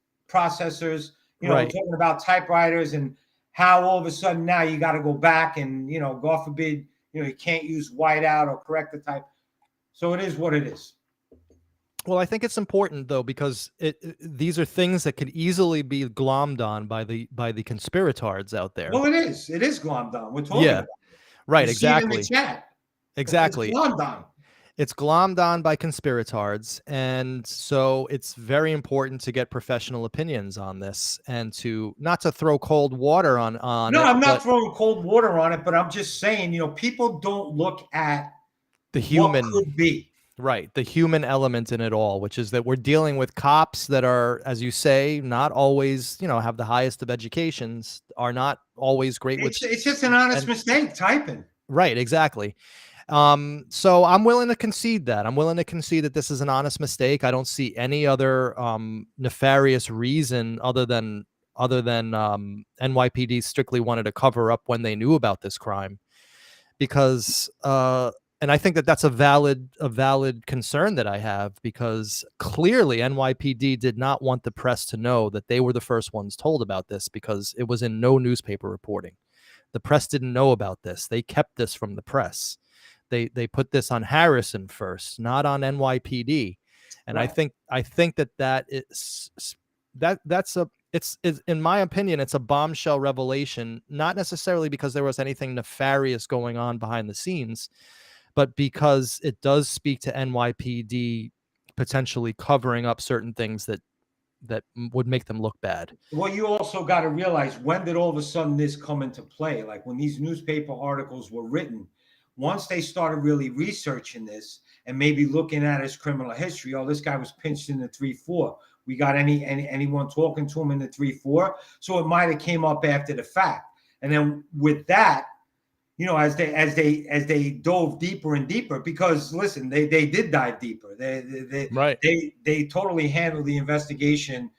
we're right. talking about typewriters and how all of a sudden now you got to go back and, God forbid, you can't use whiteout or correct the type. So it is what it is. Well, I think it's important though because these are things that could easily be glommed on by the conspirators out there. Well, it is. It is glommed on. We're talking Yeah. about it. Right. You see it in the Exactly. chat. It's Exactly. glommed on. It's glommed on by conspirators, and so it's very important to get professional opinions on this and to not to throw cold water on No, it, I'm not but throwing cold water on it, but I'm just saying, people don't look at the what human, could be. right, the human element in it all, which is that we're dealing with cops that are, as you say, not always, have the highest of educations, are not always great with, It's just an honest and mistake typing. right, exactly. So I'm willing to concede that. I'm willing to concede that this is an honest mistake. I don't see any other nefarious reason other than NYPD strictly wanted to cover up when they knew about this crime, because and I think that that's a valid concern that I have, because clearly NYPD did not want the press to know that they were the first ones told about this, because it was in no newspaper reporting. The press didn't know about this. They kept this from the press. They put this on Harrison first, not on NYPD, and Right. I think that is that's a it's in my opinion it's a bombshell revelation, not necessarily because there was anything nefarious going on behind the scenes, but because it does speak to NYPD potentially covering up certain things that would make them look bad. Well, you also got to realize, when did all of a sudden this come into play? Like when these newspaper articles were written, once they started really researching this and maybe looking at his criminal history, this guy was pinched in the 3-4. We got anyone talking to him in the 3-4? So it might have came up after the fact. And then with that, as they dove deeper and deeper, because listen, they did dive deeper. Right. They totally handled the investigation,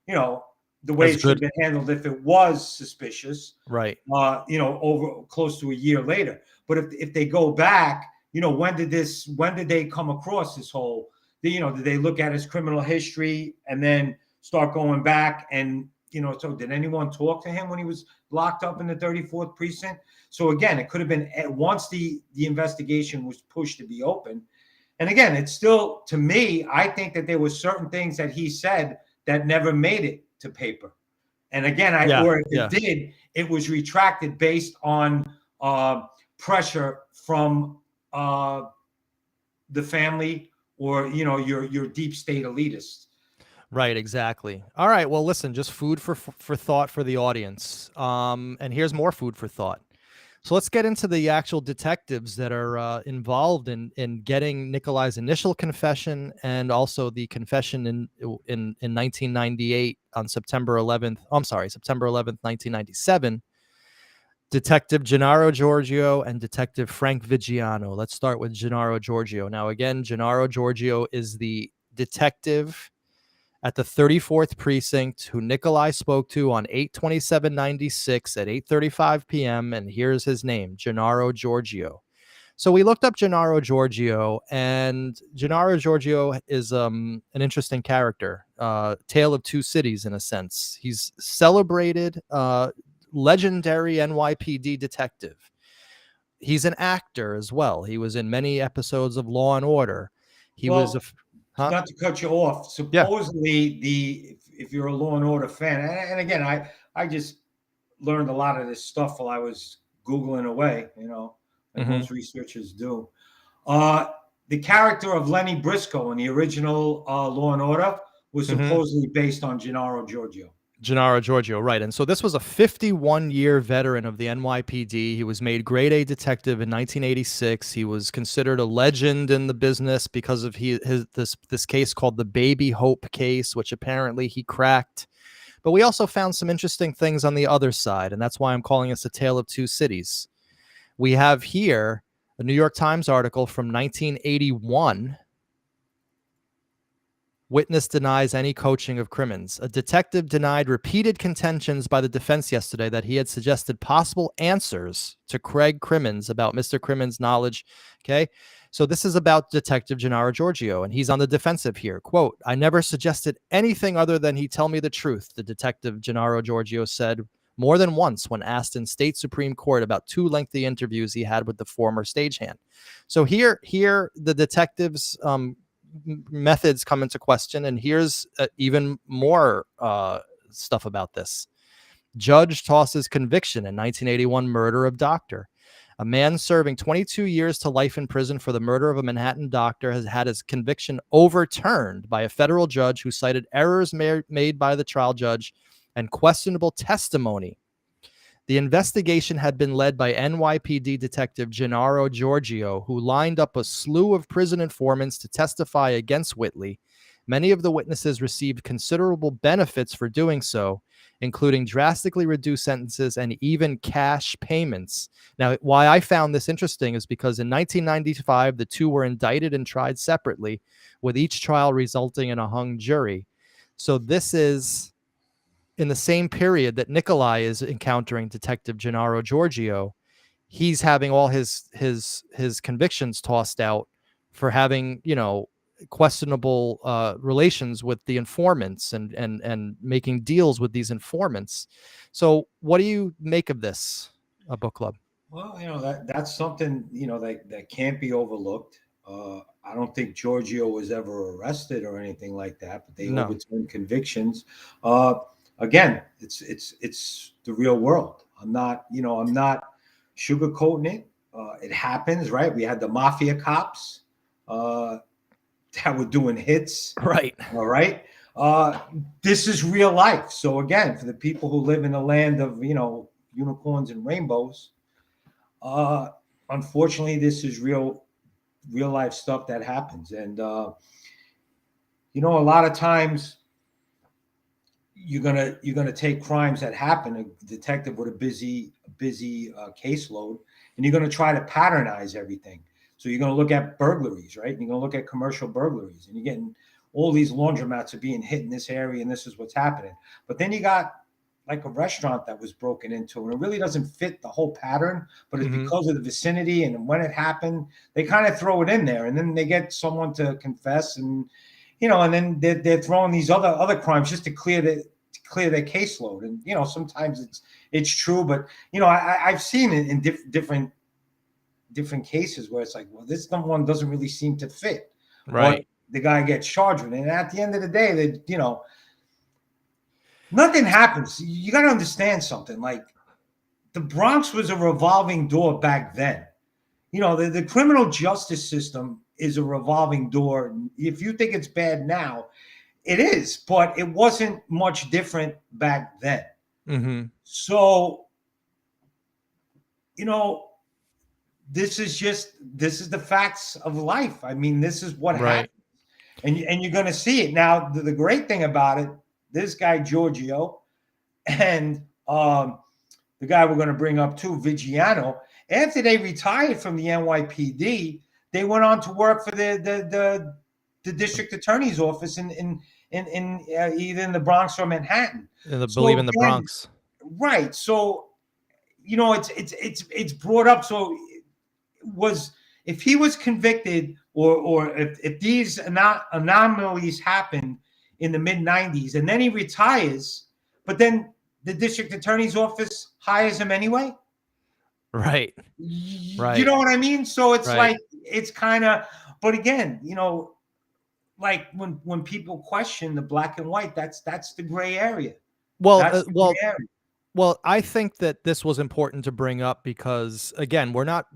the way As it should have good. been handled if it was suspicious. Right. Over close to a year later. But if they go back, when did they come across this whole? Did they look at his criminal history and then start going back and? So did anyone talk to him when he was locked up in the 34th Precinct? So again, it could have been once the investigation was pushed to be open. And again, it's still, to me, I think that there were certain things that he said that never made it to paper. And again, or if it did, it was retracted based on pressure from the family or, your deep state elitists. Right, exactly. All right, well, listen, just food for thought for the audience. And here's more food for thought. So let's get into the actual detectives that are involved in getting Nikolaj's initial confession and also the confession in 1998 on September 11th. I'm sorry, September 11th, 1997. Detective Gennaro Giorgio and Detective Frank Vigiano. Let's start with Gennaro Giorgio. Now, again, Gennaro Giorgio is the detective at the 34th Precinct who Nikolaj spoke to on 8/27/96 at 8:35 p.m. And here's his name, Gennaro Giorgio. So we looked up Gennaro Giorgio, and Gennaro Giorgio is an interesting character, tale of two cities in a sense. He's celebrated, legendary NYPD detective. He's an actor as well. He was in many episodes of Law and Order. He was a Well, huh? not to cut you off, Yeah. supposedly if you're a Law and Order fan, and again, I just learned a lot of this stuff while I was Googling away, like Mm-hmm. most researchers do. Uh, the character of Lenny Briscoe in the original Law and Order was Mm-hmm. supposedly based on Gennaro Giorgio. Gennaro Giorgio, right. And so this was a 51-year veteran of the NYPD. He was made grade A detective in 1986. He was considered a legend in the business because of this case called the Baby Hope case, which apparently he cracked. But we also found some interesting things on the other side, and that's why I'm calling this a tale of two cities. We have here a New York Times article from 1981. Witness denies any coaching of Crimmins. A detective denied repeated contentions by the defense yesterday that he had suggested possible answers to Craig Crimmins about Mr. Crimmins' knowledge. Okay. So this is about Detective Gennaro Giorgio, and he's on the defensive here. Quote, I never suggested anything other than he tell me the truth, the detective Gennaro Giorgio said more than once when asked in state Supreme Court about two lengthy interviews he had with the former stagehand. So here the detectives methods come into question, and here's even more stuff about this. Judge tosses conviction in 1981 murder of doctor. A man serving 22 years to life in prison for the murder of a Manhattan doctor has had his conviction overturned by a federal judge who cited errors made by the trial judge and questionable testimony. The investigation had been led by NYPD detective Gennaro Giorgio, who lined up a slew of prison informants to testify against Whitley. Many of the witnesses received considerable benefits for doing so, including drastically reduced sentences and even cash payments. Now, why I found this interesting is because in 1995, the two were indicted and tried separately, with each trial resulting in a hung jury. So this is in the same period that Nikolaj is encountering Detective Gennaro Giorgio. He's having all his convictions tossed out for having, questionable relations with the informants and making deals with these informants. So what do you make of this, a book club? Well, that's something that can't be overlooked. I don't think Giorgio was ever arrested or anything like that, but they No. overturned convictions. Again, it's the real world. I'm not sugarcoating it. It happens, right? We had the mafia cops that were doing hits. Right. All right. This is real life. So again, for the people who live in the land of unicorns and rainbows, unfortunately, this is real life stuff that happens, and a lot of times you're gonna take crimes that happen, a detective with a busy caseload, and you're gonna try to patternize everything. So you're gonna look at burglaries, right? And you're gonna look at commercial burglaries, and you're getting all these laundromats are being hit in this area, and this is what's happening. But then you got like a restaurant that was broken into, and it really doesn't fit the whole pattern, but it's because of the vicinity and when it happened, they kind of throw it in there, and then they get someone to confess, and and then they're throwing these other crimes just to clear their caseload, and sometimes it's true, but I've seen it in different cases where it's like, well, this one doesn't really seem to fit, Right. or the guy gets charged with it, and at the end of the day, nothing happens. You got to understand something. Like, the Bronx was a revolving door back then. The criminal justice system is a revolving door. If you think it's bad now, it is, but it wasn't much different back then. Mm-hmm. So, this is the facts of life. I mean, this is what happens. And you're going to see it. Now, the great thing about it, this guy, Giorgio, and the guy we're going to bring up too, Vigiano, after they retired from the NYPD, they went on to work for the district attorney's office in either in the Bronx or Manhattan. Believe in the Bronx. Right. So, it's brought up. So it was if he was convicted, or if these anomalies happened in the mid 90s, and then he retires, but then the district attorney's office hires him anyway. Right. You know what I mean? So it's Right. like, it's kind of, but again, you know, like when people question the black and white, that's the gray area. Well, That's the gray area. Well, I think that this was important to bring up because, again, we're not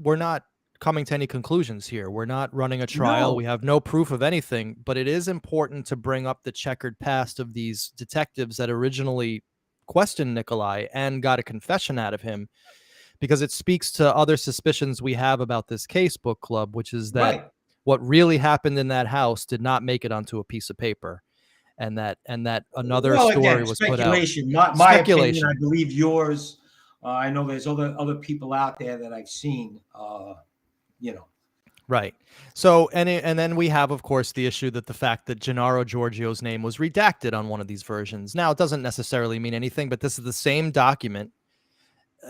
coming to any conclusions here. We're not running a trial. No. We have no proof of anything, but it is important to bring up the checkered past of these detectives that originally questioned Nikolaj and got a confession out of him, because it speaks to other suspicions we have about this case, Book Club, which is that Right. what really happened in that house did not make it onto a piece of paper, and that another Well, story again, was put out. speculation. Not my opinion. I believe yours. I know there's other people out there that I've seen. You know. Right. So, and then we have, of course, the issue that the fact that Gennaro Giorgio's name was redacted on one of these versions. Now, it doesn't necessarily mean anything, but this is the same document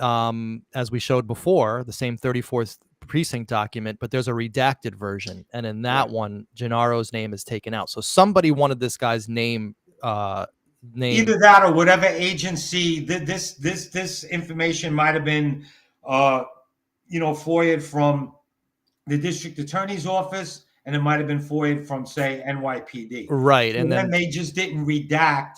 as we showed before, the same 34th Precinct document, but there's a redacted version, and in that one, Gennaro's name is taken out. So somebody wanted this guy's name. Either that or whatever agency this information might have been, FOIA'd from the district attorney's office, and it might have been FOIA'd from, say, NYPD. Right, so and then they just didn't redact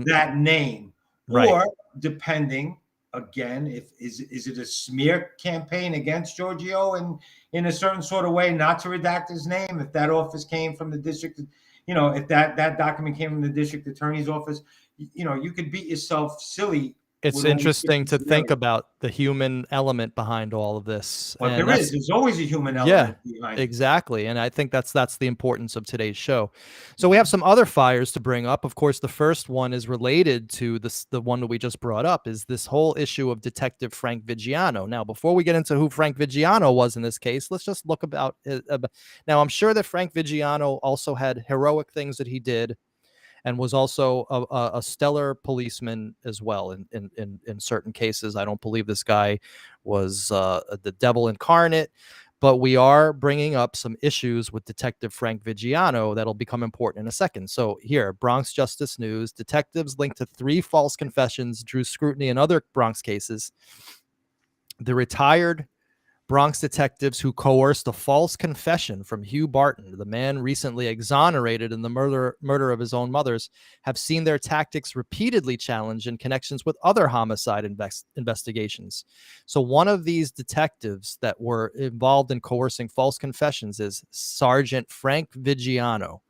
that name, right. Or depending. Again, is it a smear campaign against Giorgio in a certain sort of way, not to redact his name? If that office came from the district, if that document came from the district attorney's office, you could beat yourself silly. It's interesting to think about the human element behind all of this. But there's always a human element behind it. Exactly. And I think that's the importance of today's show. So we have some other fires to bring up. Of course, the first one is related to the one that we just brought up, is this whole issue of Detective Frank Vigiano. Now, before we get into who Frank Vigiano was in this case, let's just look about now, I'm sure that Frank Vigiano also had heroic things that he did, and was also a stellar policeman as well in certain cases. I don't believe this guy was the devil incarnate, but we are bringing up some issues with Detective Frank Vigiano that'll become important in a second. So here, Bronx Justice News, detectives linked to 3 false confessions drew scrutiny in other Bronx cases. The retired Bronx detectives who coerced a false confession from Hugh Barton, the man recently exonerated in the murder of his own mothers, have seen their tactics repeatedly challenged in connections with other homicide investigations. So one of these detectives that were involved in coercing false confessions is Sergeant Frank Vigiano.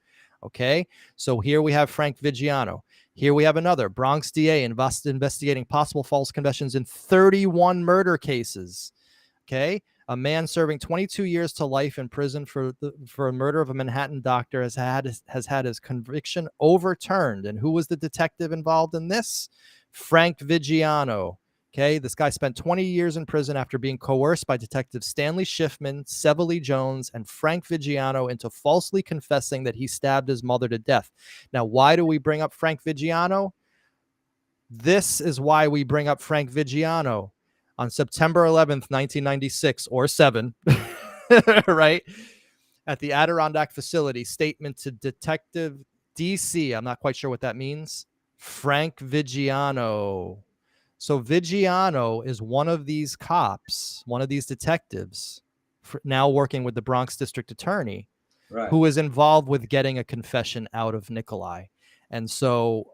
Okay, so here we have Frank Vigiano. Here we have another Bronx DA investigating possible false confessions in 31 murder cases. Okay, a man serving 22 years to life in prison for a murder of a Manhattan doctor has had his conviction overturned. And who was the detective involved in this? Frank Vigiano. Okay, this guy spent 20 years in prison after being coerced by Detectives Stanley Schiffman, Severly Jones, and Frank Vigiano into falsely confessing that he stabbed his mother to death. Now, why do we bring up Frank Vigiano? This is why we bring up Frank Vigiano. On September 11th, 1996, or 7, right, at the Adirondack facility, statement to Detective DC, I'm not quite sure what that means, Frank Vigiano. So Vigiano is one of these cops, one of these detectives, now working with the Bronx District Attorney, who is involved with getting a confession out of Nikolaj. And so,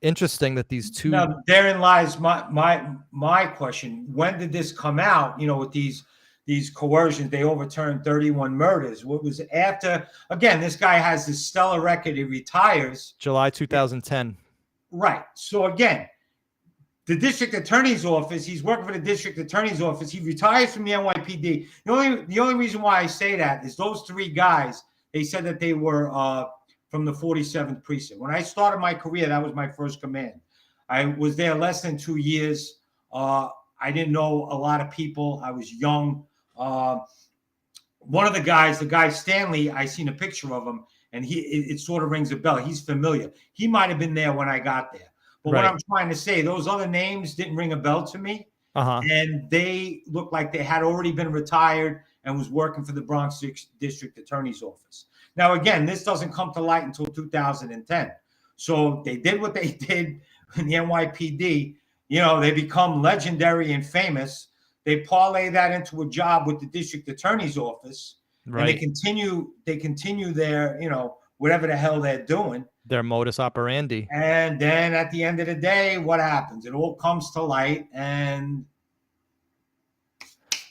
interesting that these two. Now, therein lies my question. When did this come out? With these coercions, they overturned 31 murders. What was after? Again, this guy has this stellar record. He retires July 2010. Right. So again, the district attorney's office. He's working for the district attorney's office. He retires from the NYPD. The only reason why I say that is those 3 guys. They said that they were from the 47th Precinct. When I started my career, that was my first command. I was there less than 2 years. I didn't know a lot of people. I was young. One of the guy Stanley, I seen a picture of him, and it sort of rings a bell. He's familiar. He might have been there when I got there. But what I'm trying to say, those other names didn't ring a bell to me. And they looked like they had already been retired and was working for the Bronx District Attorney's Office. Now, again, this doesn't come to light until 2010. So they did what they did in the NYPD. They become legendary and famous. They parlay that into a job with the District Attorney's Office, Right. And they continue their, whatever the hell they're doing. Their modus operandi. And then at the end of the day, what happens? It all comes to light, and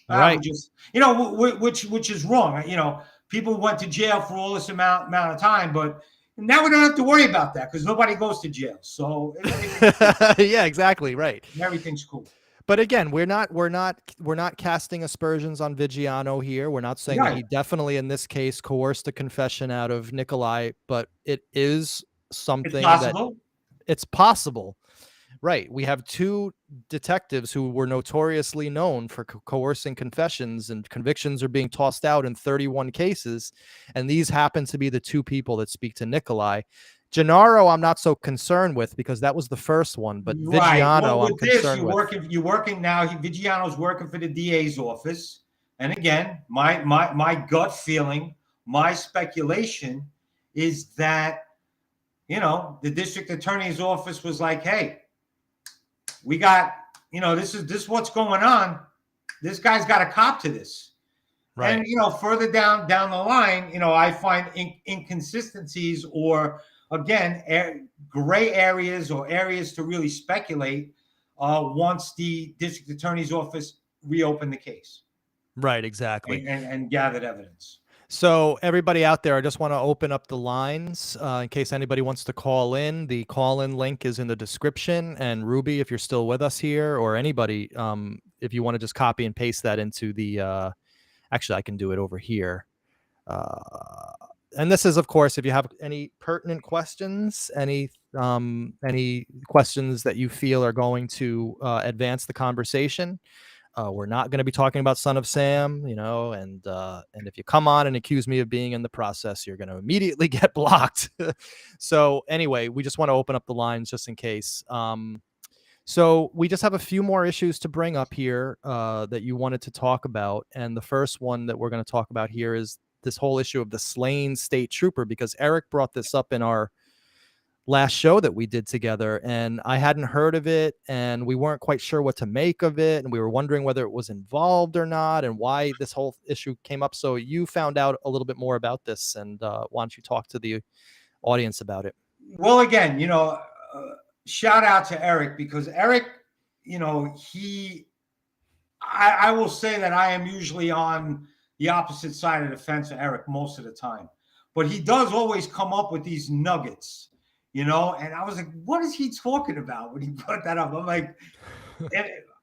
right, just which is wrong. People went to jail for all this amount of time, but now we don't have to worry about that because nobody goes to jail. So yeah, exactly, right. Everything's cool. But again, we're not casting aspersions on Viggiano here. We're not saying that he definitely, in this case, coerced a confession out of Nikolaj, but it is something that it's possible. Right. We have two detectives who were notoriously known for coercing confessions, and convictions are being tossed out in 31 cases. And these happen to be the two people that speak to Nikolaj. Gennaro, I'm not so concerned with because that was the first one, but Viggiano, I'm concerned with. You're working now. Viggiano's working for the DA's office. And again, my gut feeling, my speculation is that, the district attorney's office was like, hey, we got, this is what's going on. This guy's got a cop to this. Right. And, further down the line, I find inconsistencies or, again, gray areas or areas to really speculate once the district attorney's office reopened the case. Right, exactly. And gathered evidence. So everybody out there, I just want to open up the lines in case anybody wants to call in. The call-in link is in the description. And Ruby, if you're still with us here, or anybody, if you want to just copy and paste that into the actually, I can do it over here. And this is, of course, if you have any pertinent questions, any questions that you feel are going to advance the conversation. We're not going to be talking about Son of Sam, and if you come on and accuse me of being in the process, you're going to immediately get blocked. So anyway, we just want to open up the lines just in case. So we just have a few more issues to bring up here that you wanted to talk about. And the first one that we're going to talk about here is this whole issue of the slain state trooper, because Eric brought this up in our last show that we did together, and I hadn't heard of it, and we weren't quite sure what to make of it, and we were wondering whether it was involved or not and why this whole issue came up. So you found out a little bit more about this, and why don't you talk to the audience about it? Well, again, shout out to Eric, because Eric, I will say that I am usually on the opposite side of the fence of Eric most of the time, but he does always come up with these nuggets. And I was like, what is he talking about when he brought that up? I'm like,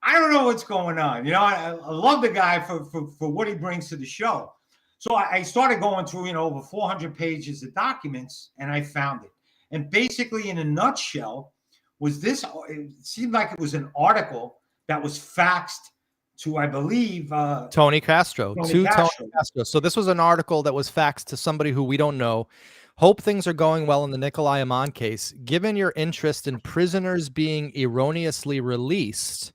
I don't know what's going on. I love the guy for what he brings to the show. So I started going through, over 400 pages of documents, and I found it. And basically, in a nutshell, it seemed like it was an article that was faxed to, I believe, Tony Castro. Tony Castro. So this was an article that was faxed to somebody who we don't know. Hope things are going well in the Nikolaj Amann case. Given your interest in prisoners being erroneously released,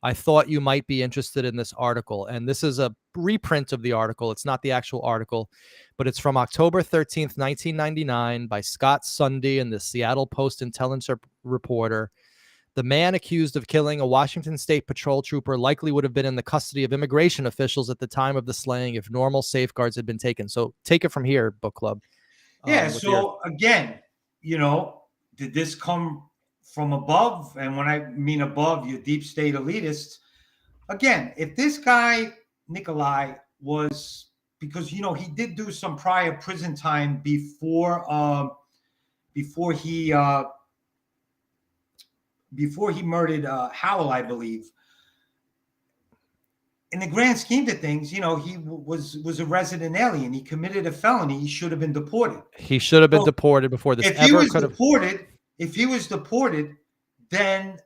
I thought you might be interested in this article. And this is a reprint of the article. It's not the actual article, but it's from October 13th, 1999 by Scott Sunday in the Seattle Post-Intelligence Reporter. The man accused of killing a Washington State Patrol trooper likely would have been in the custody of immigration officials at the time of the slaying if normal safeguards had been taken. So take it from here, book club. Yeah. So again, did this come from above? And when I mean above, your deep state elitists. Again, if this guy, Nikolaj, was, because, he did do some prior prison time before he murdered Howell, I believe. In the grand scheme of things, he was a resident alien. He committed a felony. He should have been deported. He should have been deported before this ever could have. If he was deported, then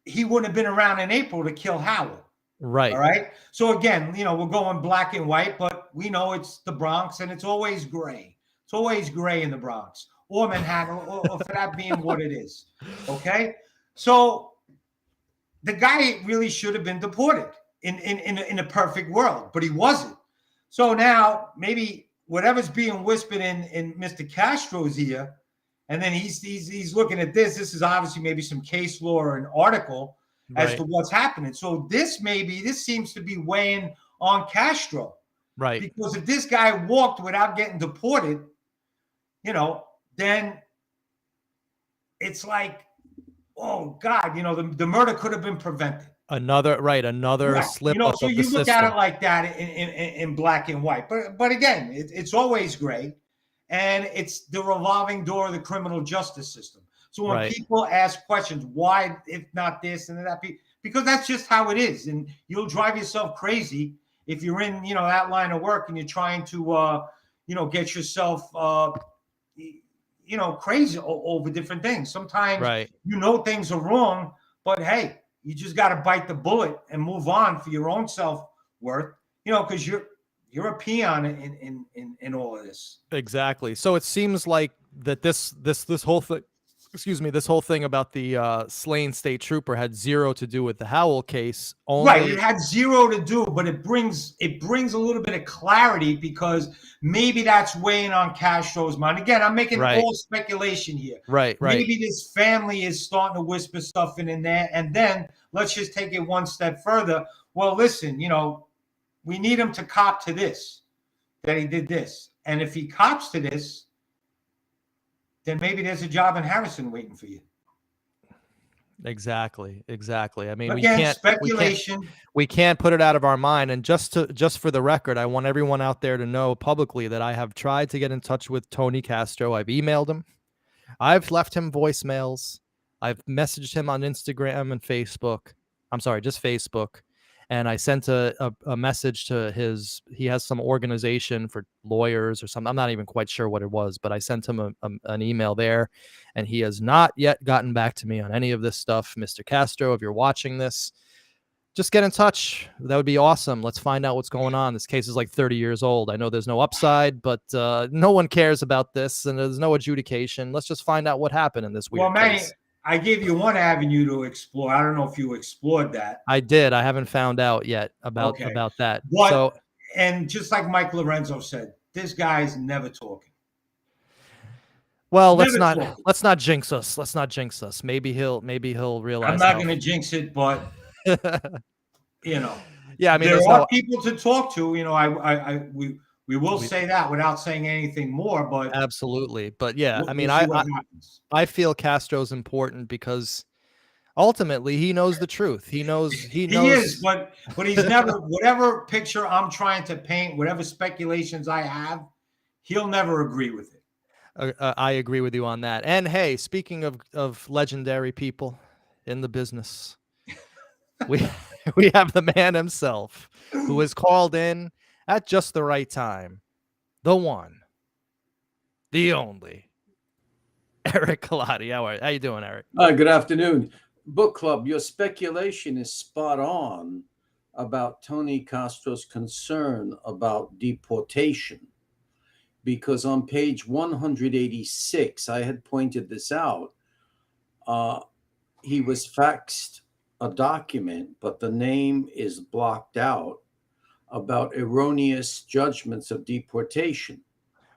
he wouldn't have been around in April to kill Howell. Right. All right. So again, we're going black and white, but we know it's the Bronx, and it's always gray. It's always gray in the Bronx or Manhattan, or for that being what it is. Okay. So the guy really should have been deported. in a perfect world, but he wasn't. So now maybe whatever's being whispered in Mr. Castro's ear, and then he's looking at this. This is obviously maybe some case law or an article as to what's happening. So this seems to be weighing on Castro. Right. Because if this guy walked without getting deported, then it's like, oh God, the murder could have been prevented. Another slip up so of you the look system. at it like that in black and white. But again, it's always gray, and it's the revolving door of the criminal justice system. So when people ask questions, why, if not this and that, because that's just how it is, and you'll drive yourself crazy if you're in that line of work and you're trying to get yourself crazy over different things. Sometimes things are wrong, but hey, you just got to bite the bullet and move on for your own self-worth, because you're a peon in all of this. Exactly. So it seems like that this whole thing, this whole thing about the slain state trooper had zero to do with the Howell case. Right, it had zero to do, but it brings a little bit of clarity, because maybe that's weighing on Castro's mind. Again, I'm making all speculation here. Right. Maybe this family is starting to whisper stuff in there, and then let's just take it one step further. Well, listen, we need him to cop to this, that he did this, and if he cops to this, then maybe there's a job in Harrison waiting for you. Exactly. I mean, again, speculation. We can't put it out of our mind. And just for the record, I want everyone out there to know publicly that I have tried to get in touch with Tony Castro. I've emailed him. I've left him voicemails. I've messaged him on Instagram and Facebook. I'm sorry, just Facebook. And I sent a message to he has some organization for lawyers or something. I'm not even quite sure what it was, but I sent him an email there, and he has not yet gotten back to me on any of this stuff. Mr. Castro, if you're watching this, just get in touch. That would be awesome. Let's find out what's going on. This case is like 30 years old. I know there's no upside, but no one cares about this, and there's no adjudication. Let's just find out what happened in this weird case. I gave you one avenue to explore. I don't know if you explored that. I did. I haven't found out yet about that. And just like Mike Lorenzo said, this guy's never talking. Well, let's not jinx us. Let's not jinx us. Maybe he'll realize. I'm not going to jinx it, but Yeah, I mean, there are people to talk to. We will say that without saying anything more, but absolutely. But yeah, I mean, I feel Castro's important because ultimately he knows the truth. He knows he is, but he's never, whatever picture I'm trying to paint, whatever speculations I have, he'll never agree with it. I agree with you on that. And hey, speaking of legendary people in the business, we have the man himself who is called in at just the right time. The one, the only, Eric Colati. How you doing, Eric? Good afternoon. Book Club, your speculation is spot on about Tony Castro's concern about deportation, because on page 186, I had pointed this out. He was faxed a document, but the name is blocked out, about erroneous judgments of deportation.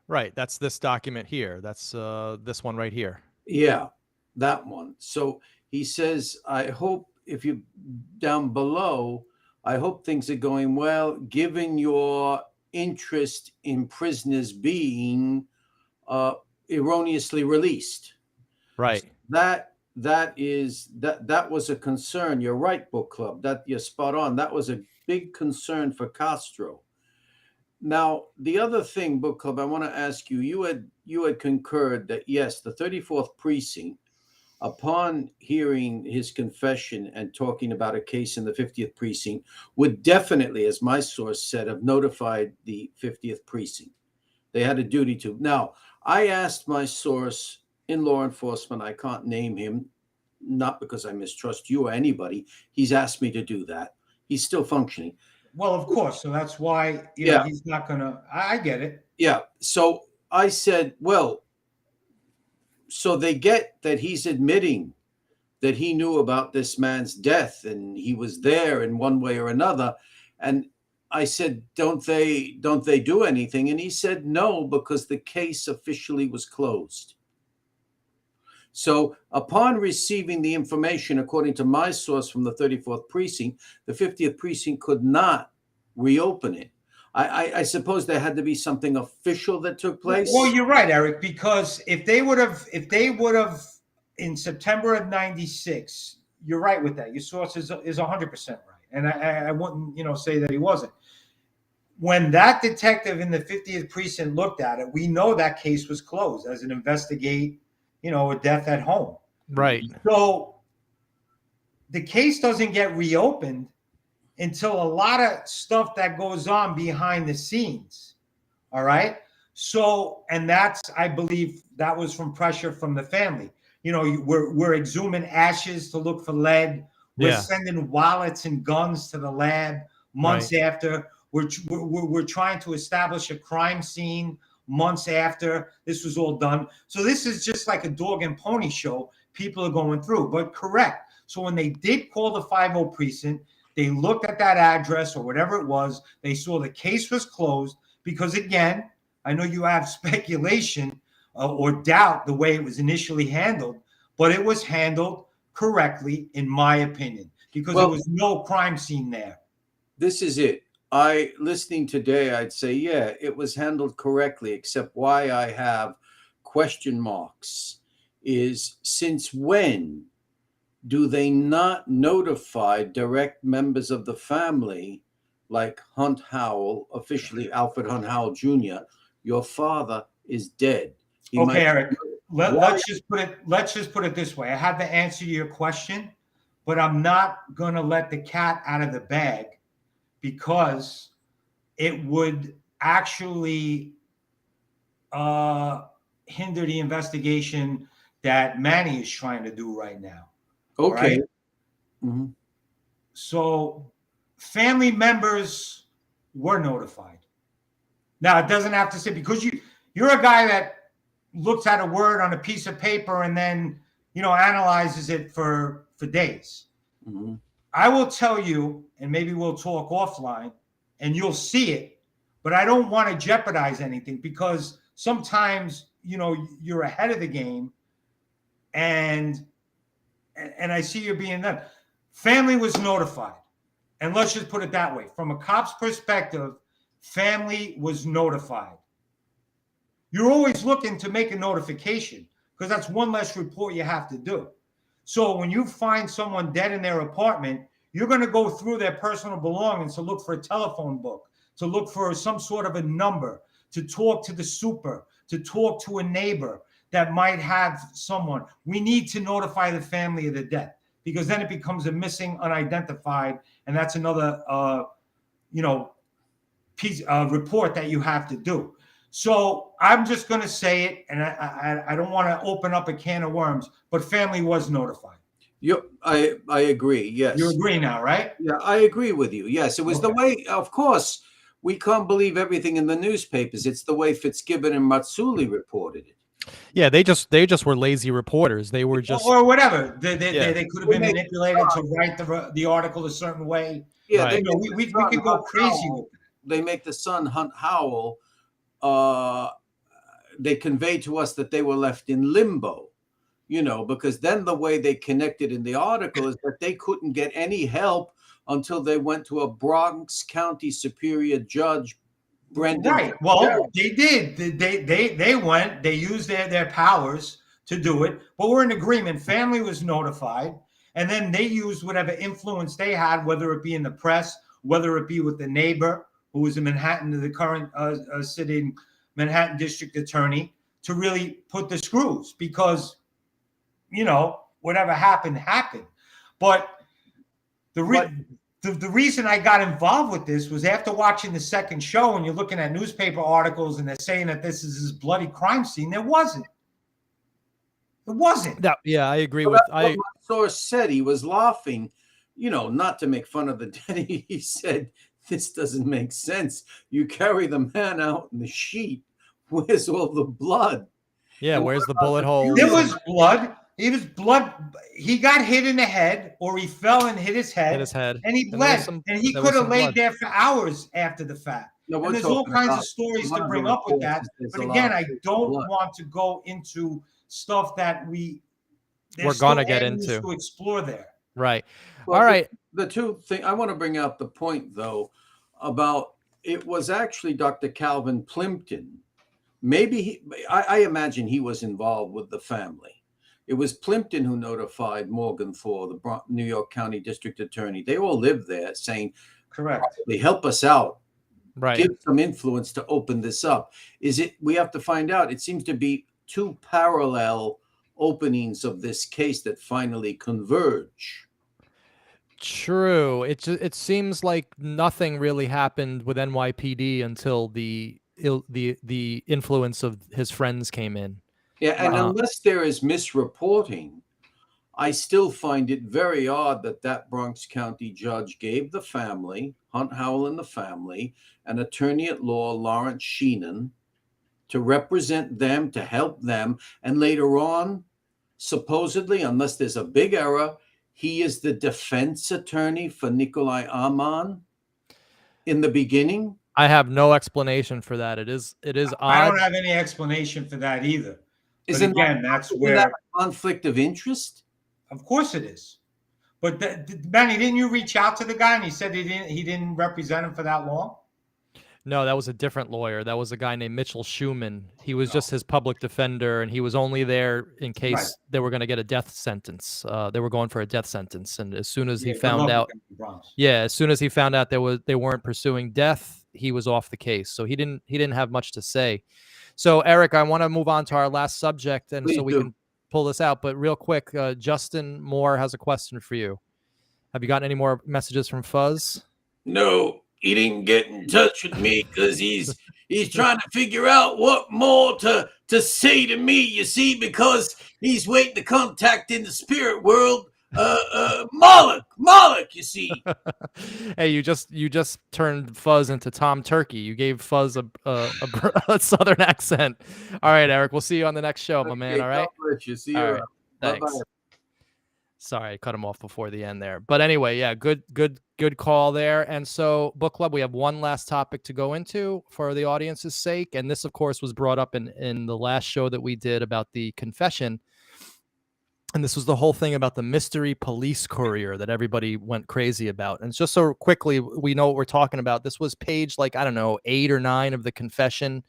Right. That's this document here. That's this one right here. Yeah, that one. So he says, I hope if you down below, I hope things are going well, given your interest in prisoners being erroneously released. Right. That was a concern. You're right, Book Club. That you're spot on. That was a big concern for Castro. Now, the other thing, Book Club, I want to ask you, you had concurred that yes, the 34th Precinct, upon hearing his confession and talking about a case in the 50th Precinct, would definitely, as my source said, have notified the 50th Precinct. They had a duty to. Now, I asked my source in law enforcement, I can't name him, not because I mistrust you or anybody. He's asked me to do that. He's still functioning. Well, of course. So that's why he's not going to. I get it. Yeah. So I said, well, so they get that he's admitting that he knew about this man's death and he was there in one way or another. And I said, don't they do anything? And he said, no, because the case officially was closed. So upon receiving the information, according to my source from the 34th Precinct, the 50th Precinct could not reopen it. I suppose there had to be something official that took place. Well, you're right, Eric, because if they would have in September of '96, you're right with that. Your source is 100% right. And I wouldn't, say that he wasn't. When that detective in the 50th Precinct looked at it, we know that case was closed as an investigate, a death at home. Right. So the case doesn't get reopened until a lot of stuff that goes on behind the scenes. All right. So, and that's, I believe that was from pressure from the family. We're exhuming ashes to look for lead. We're sending wallets and guns to the lab months after. We're trying to establish a crime scene months after this was all done. So this is just like a dog and pony show people are going through, but correct. So when they did call the 50 Precinct, they looked at that address or whatever it was. They saw the case was closed because, again, I know you have speculation or doubt the way it was initially handled, but it was handled correctly, in my opinion, because there was no crime scene there. This is it. Listening today, I'd say, yeah, it was handled correctly, except why I have question marks is since when do they not notify direct members of the family like Hunt Howell, officially Alfred Hunt Howell Jr., your father is dead? Okay, Eric, let's just put it this way. I have to answer your question, but I'm not going to let the cat out of the bag because it would actually hinder the investigation that Manny is trying to do right now. Okay. Right? Mm-hmm. So family members were notified. Now, it doesn't have to say, because you're a guy that looks at a word on a piece of paper and then, analyzes it for days. Mm-hmm. I will tell you, and maybe we'll talk offline, and you'll see it, but I don't want to jeopardize anything because sometimes, you're ahead of the game and I see you being done. Family was notified. And let's just put it that way. From a cop's perspective, family was notified. You're always looking to make a notification because that's one less report you have to do. So when you find someone dead in their apartment, you're going to go through their personal belongings to look for a telephone book, to look for some sort of a number, to talk to the super, to talk to a neighbor that might have someone. We need to notify the family of the death because then it becomes a missing, unidentified, and that's another, piece report that you have to do. So I'm just going to say it, and I don't want to open up a can of worms, but family was notified. I agree. Yes. You agree now, right? Yeah, I agree with you. Yes, it was the way, of course, we can't believe everything in the newspapers. It's the way Fitzgibbon and Matsuli reported it. Yeah, they just were lazy reporters. They were just or whatever. They could have been manipulated to write the article a certain way. Yeah, right. We could go crazy with it. They make the son Hunt Howell. They conveyed to us that they were left in limbo, because then the way they connected in the article is that they couldn't get any help until they went to a Bronx County Superior Judge, Brendan. Right. Well, they did. They went. They used their powers to do it. But we're in agreement. Family was notified, and then they used whatever influence they had, whether it be in the press, whether it be with the neighbor who was in Manhattan, the current sitting Manhattan district attorney, to really put the screws because, whatever happened. But the reason I got involved with this was after watching the second show and you're looking at newspaper articles and they're saying that this is this bloody crime scene. There wasn't. It wasn't. Yeah, I agree with what my source said. He was laughing, not to make fun of the dead. He said, this doesn't make sense. You carry the man out in the sheet. Where's all the blood? Yeah, where's the bullet hole? There was blood. He was blood. He got hit in the head, or he fell and hit his head, and he And there was bled. And he there could was have some laid blood. there for hours after the fact. No, And we're there's all talking kinds about of stories one to of the bring up with reports that. is there's But a lot again, of I don't blood. want to go into stuff that We're there's gonna still get avenues into. to explore there. Right. Well, All right. the two things I want to bring out the point though about it was actually Dr. Calvin Plimpton. Maybe I imagine he was involved with the family. It was Plimpton who notified Morgan Thor, the New York County District Attorney. They all lived there, saying, Correct. help us out. Right. Give some influence to open this up. We have to find out. It seems to be two parallel openings of this case that finally converge. True. It seems like nothing really happened with NYPD until the influence of his friends came in. Yeah, and unless there is misreporting, I still find it very odd that Bronx County judge gave the family, Hunt Howell and the family, an attorney at law, Lawrence Sheenan, to represent them, to help them. And later on, supposedly, unless there's a big error, he is the defense attorney for Nikolaj Amann in the beginning. I have no explanation for that. It is odd. I don't have any explanation for that either. But Isn't again, that's that where a conflict of interest? Of course it is. But Benny, didn't you reach out to the guy and he said he didn't represent him for that long? No, that was a different lawyer. That was a guy named Mitchell Schumann. He was just his public defender, and he was only there in case they were going to get a death sentence. They were going for a death sentence, and as soon as he found out, as soon as he found out they weren't pursuing death, he was off the case. So he didn't have much to say. So Eric, I want to move on to our last subject, and so we can pull this out. But real quick, Justin Moore has a question for you. Have you gotten any more messages from Fuzz? No. He didn't get in touch with me because he's trying to figure out what more to say to me, you see, because he's waiting to contact in the spirit world Moloch, you see. Hey, you just turned Fuzz into Tom Turkey. You gave Fuzz a southern accent. All right, Eric, we'll see you on the next show, my man. All right. You see you. Right. Thanks. Bye-bye. Sorry, I cut him off before the end there. But anyway, yeah, good call there. And so, Book Club, we have one last topic to go into for the audience's sake. And this, of course, was brought up in the last show that we did about the confession. And this was the whole thing about the mystery police courier that everybody went crazy about. And just so quickly, we know what we're talking about. This was page, 8 or 9 of the confession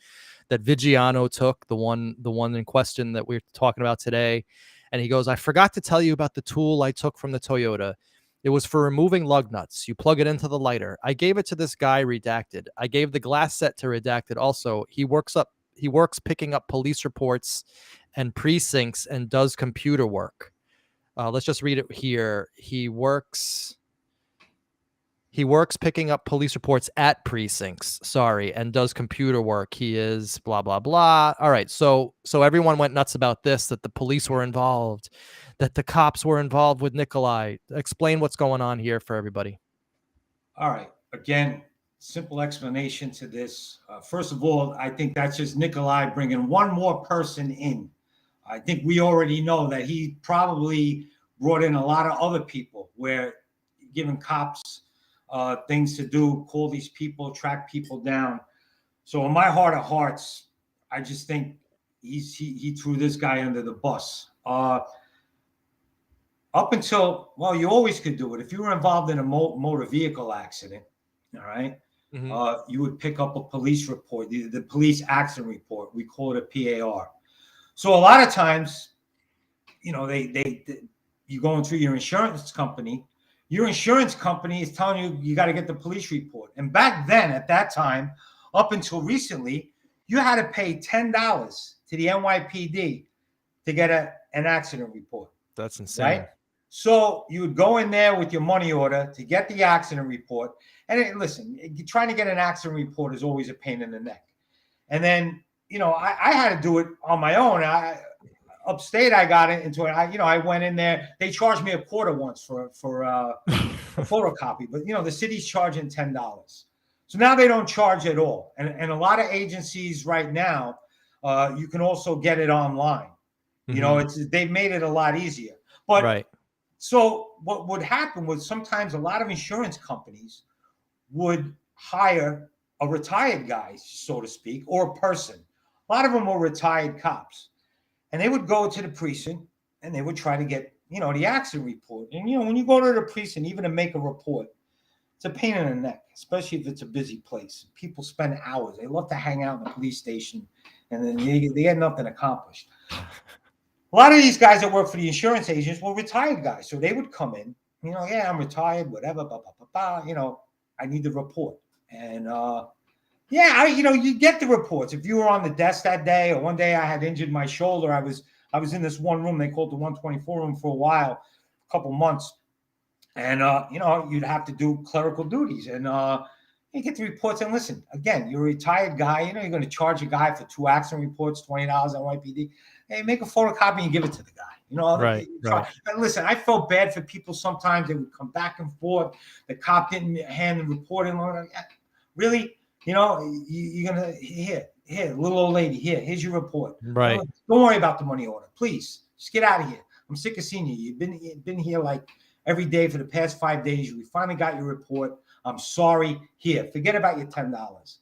that Vigiano took, the one in question that we're talking about today. And he goes, I forgot to tell you about the tool I took from the Toyota. It was for removing lug nuts. You plug it into the lighter. I gave it to this guy, redacted. I gave the glass set to redacted also. He works picking up police reports and precincts and does computer work. Let's just read it here. He works picking up police reports at precincts, and does computer work. He is blah, blah, blah. All right. So everyone went nuts about this, that the police were involved, that the cops were involved with Nikolaj. Explain what's going on here for everybody. All right. Again, simple explanation to this. First of all, I think that's just Nikolaj bringing one more person in. I think we already know that he probably brought in a lot of other people where giving cops things to do, call these people, track people down. So in my heart of hearts, I just think he threw this guy under the bus. Up until, well, you always could do it. If you were involved in a motor vehicle accident, all right, you would pick up a police report, the police accident report. We call it a PAR. So a lot of times, you know, you going through your insurance company. Your insurance company is telling you got to get the police report. And back then, at that time, up until recently, you had to pay $10 to the NYPD to get an accident report. That's insane. Right? So you would go in there with your money order to get the accident report. And listen, trying to get an accident report is always a pain in the neck. And then, you know, I had to do it on my own. Upstate, I got into it. I went in there. They charged me $0.25 once for a photocopy, but you know, the city's charging $10. So now they don't charge at all. And a lot of agencies right now, you can also get it online. You know, they've made it a lot easier. But right. so what would happen was sometimes a lot of insurance companies would hire a retired guy, so to speak, or a person. A lot of them were retired cops. And they would go to the precinct and they would try to get, the accident report. And, when you go to the precinct, even to make a report, it's a pain in the neck, especially if it's a busy place. People spend hours. They love to hang out in the police station, and then they get nothing accomplished. A lot of these guys that work for the insurance agents were retired guys. So they would come in, yeah, I'm retired, whatever, I need the report. And, you get the reports. If you were on the desk that day, or one day I had injured my shoulder, I was in this one room, they called the 124 room for a while, a couple months. And, you'd have to do clerical duties. And you get the reports. And listen, again, you're a retired guy. You're going to charge a guy for 2 accident reports, $20 NYPD. Hey, make a photocopy and give it to the guy. Right. And listen, I felt bad for people sometimes. They would come back and forth. The cop didn't hand the report in. Really? You're going to, here, little old lady, here's your report. Right. Don't worry about the money order. Please, just get out of here. I'm sick of seeing you. You've been here like every day for the past 5 days. We finally got your report. I'm sorry. Here, forget about your $10.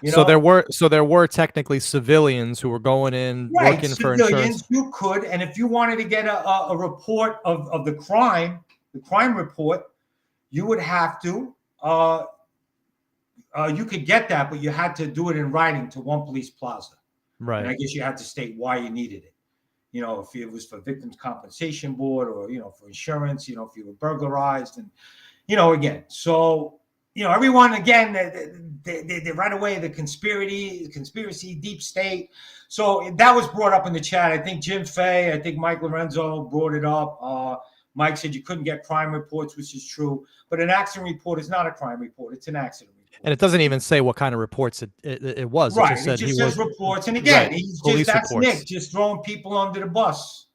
So there were technically civilians who were going in, working for insurance. You could, and if you wanted to get a report of the crime report, you would have to. You could get that, but you had to do it in writing to One Police Plaza. Right. And I guess you had to state why you needed it. If it was for Victims Compensation Board, or, for insurance, if you were burglarized, and, again. So, everyone, again, they right away, the conspiracy, deep state. So that was brought up in the chat. I think Jim Fay, I think Mike Lorenzo brought it up. Mike said you couldn't get crime reports, which is true. But an accident report is not a crime report. It's an accident report. And it doesn't even say what kind of reports it was. Right. It just says reports. And again, that's reports. Nick just throwing people under the bus.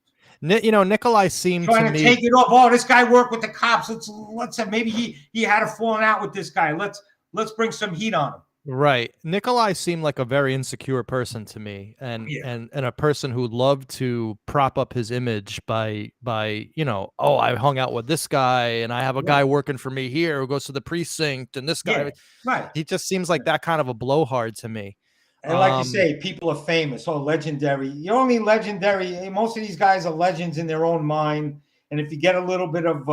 Nikolaj seemed trying to me take it off. Oh, this guy worked with the cops. Let's have, maybe he had a falling out with this guy. Let's bring some heat on him. Right. Nikolaj seemed like a very insecure person to me, and a person who loved to prop up his image by oh, I hung out with this guy, and I have a guy working for me here who goes to the precinct, and this guy. Right. He just seems like that kind of a blowhard to me. And like you say, people are famous, legendary. You're only legendary. Most of these guys are legends in their own mind. And if you get a little bit of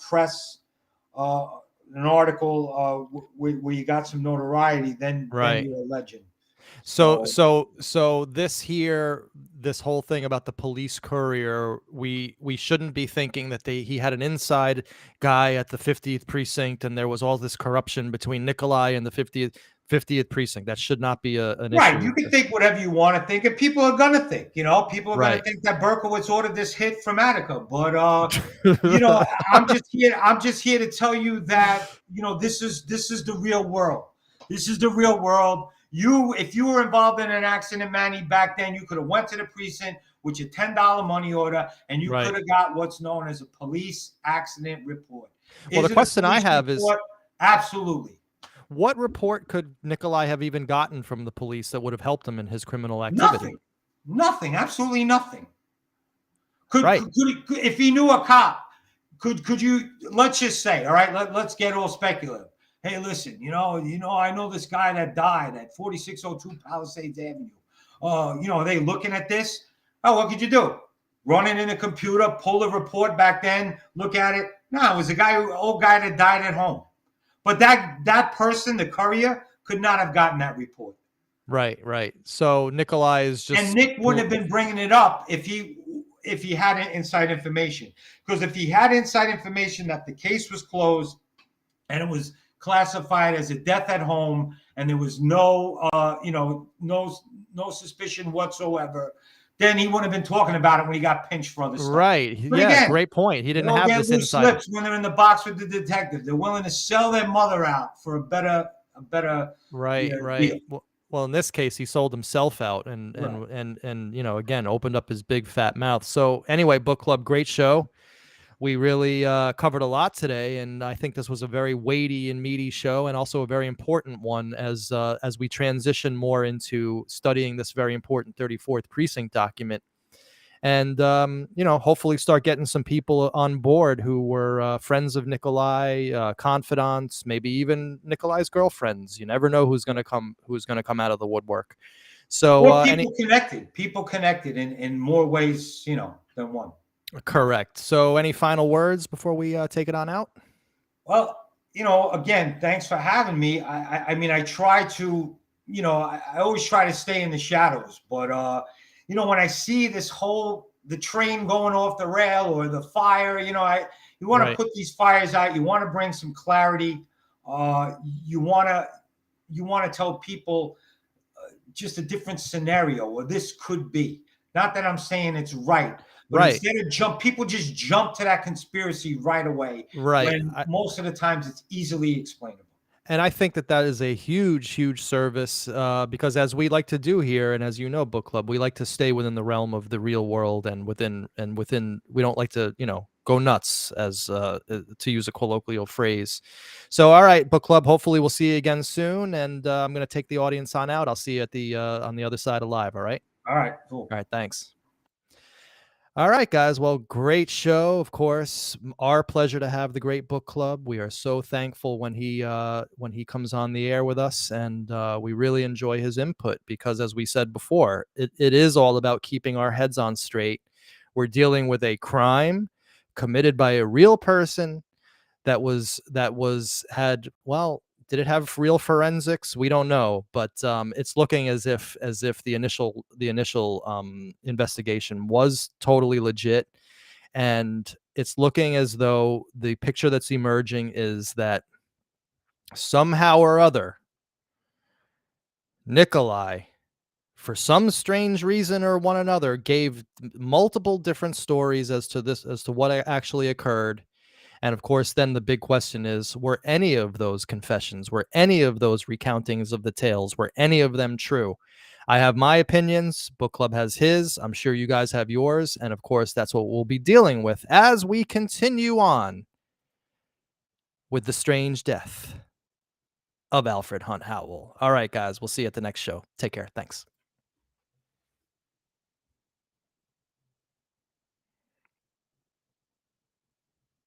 press, an article where you got some notoriety, then you're a legend. So this whole thing about the police courier, we shouldn't be thinking that he had an inside guy at the 50th precinct, and there was all this corruption between Nikolaj and the 50th precinct. That should not be an right. issue. You can think whatever you want to think, and people are gonna think. People are gonna think that Berkowitz ordered this hit from Attica. But I'm just here to tell you that this is the real world. This is the real world. If you were involved in an accident, Manny, back then, you could have went to the precinct with your $10 money order, and you could have got what's known as a police accident report. Well, the question I have is, absolutely. What report could Nikolaj have even gotten from the police that would have helped him in his criminal activity? Nothing. Absolutely nothing. If he knew a cop, could you? Let's just say, all right. Let's get all speculative. Hey, listen. I know this guy that died at 4602 Palisades Avenue. Are they looking at this? Oh, what could you do? Run it in a computer, pull the report back then, look at it. No, it was old guy that died at home. But that person, the courier, could not have gotten that report. Right. So Nikolaj is just, and Nick wouldn't have been bringing it up if he had inside information. Because if he had inside information that the case was closed and it was classified as a death at home, and there was no suspicion whatsoever, then he wouldn't have been talking about it when he got pinched for other stuff. Right. Again, great point. He didn't have this inside. Slips when they're in the box with the detective. They're willing to sell their mother out for a better. Right. Deal. Well, in this case, he sold himself out, and again, opened up his big fat mouth. So anyway, book club, great show. We really covered a lot today, and I think this was a very weighty and meaty show, and also a very important one as we transition more into studying this very important 34th Precinct document. and hopefully start getting some people on board who were friends of Nikolaj, confidants, maybe even Nikolaj's girlfriends. You never know who's going to come out of the woodwork. So Or people connected in more ways, than one. correct. So any final words before we take it on out? Well, again, thanks for having me. I mean, I try to, I always try to stay in the shadows, but when I see the train going off the rail or the fire, you want to put these fires out. You want to bring some clarity. You want to tell people just a different scenario, or this could be. Not that I'm saying it's right. But instead of people just jump to that conspiracy right away. When most of the times it's easily explainable. And I think that is a huge, huge service because as we like to do here, and as you know, Book Club, we like to stay within the realm of the real world and within we don't like to, go nuts, as to use a colloquial phrase. So, all right, Book Club, hopefully we'll see you again soon. And I'm going to take the audience on out. I'll see you at the on the other side of live. All right. All right. Cool. All right. Thanks. All right, guys. Well, great show. Of course, our pleasure to have the great Book Club. We are so thankful when he comes on the air with us, and we really enjoy his input because, as we said before, it is all about keeping our heads on straight. We're dealing with a crime committed by a real person that had did it have real forensics? We don't know, but it's looking as if the initial investigation was totally legit, and it's looking as though the picture that's emerging is that somehow or other, Nikolaj, for some strange reason or one another, gave multiple different stories as to what actually occurred. And of course, then the big question is, were any of those confessions, were any of those recountings of the tales, were any of them true? I have my opinions. Book Club has his. I'm sure you guys have yours. And of course, that's what we'll be dealing with as we continue on with the strange death of Alfred Hunt Howell. All right, guys, we'll see you at the next show. Take care. Thanks.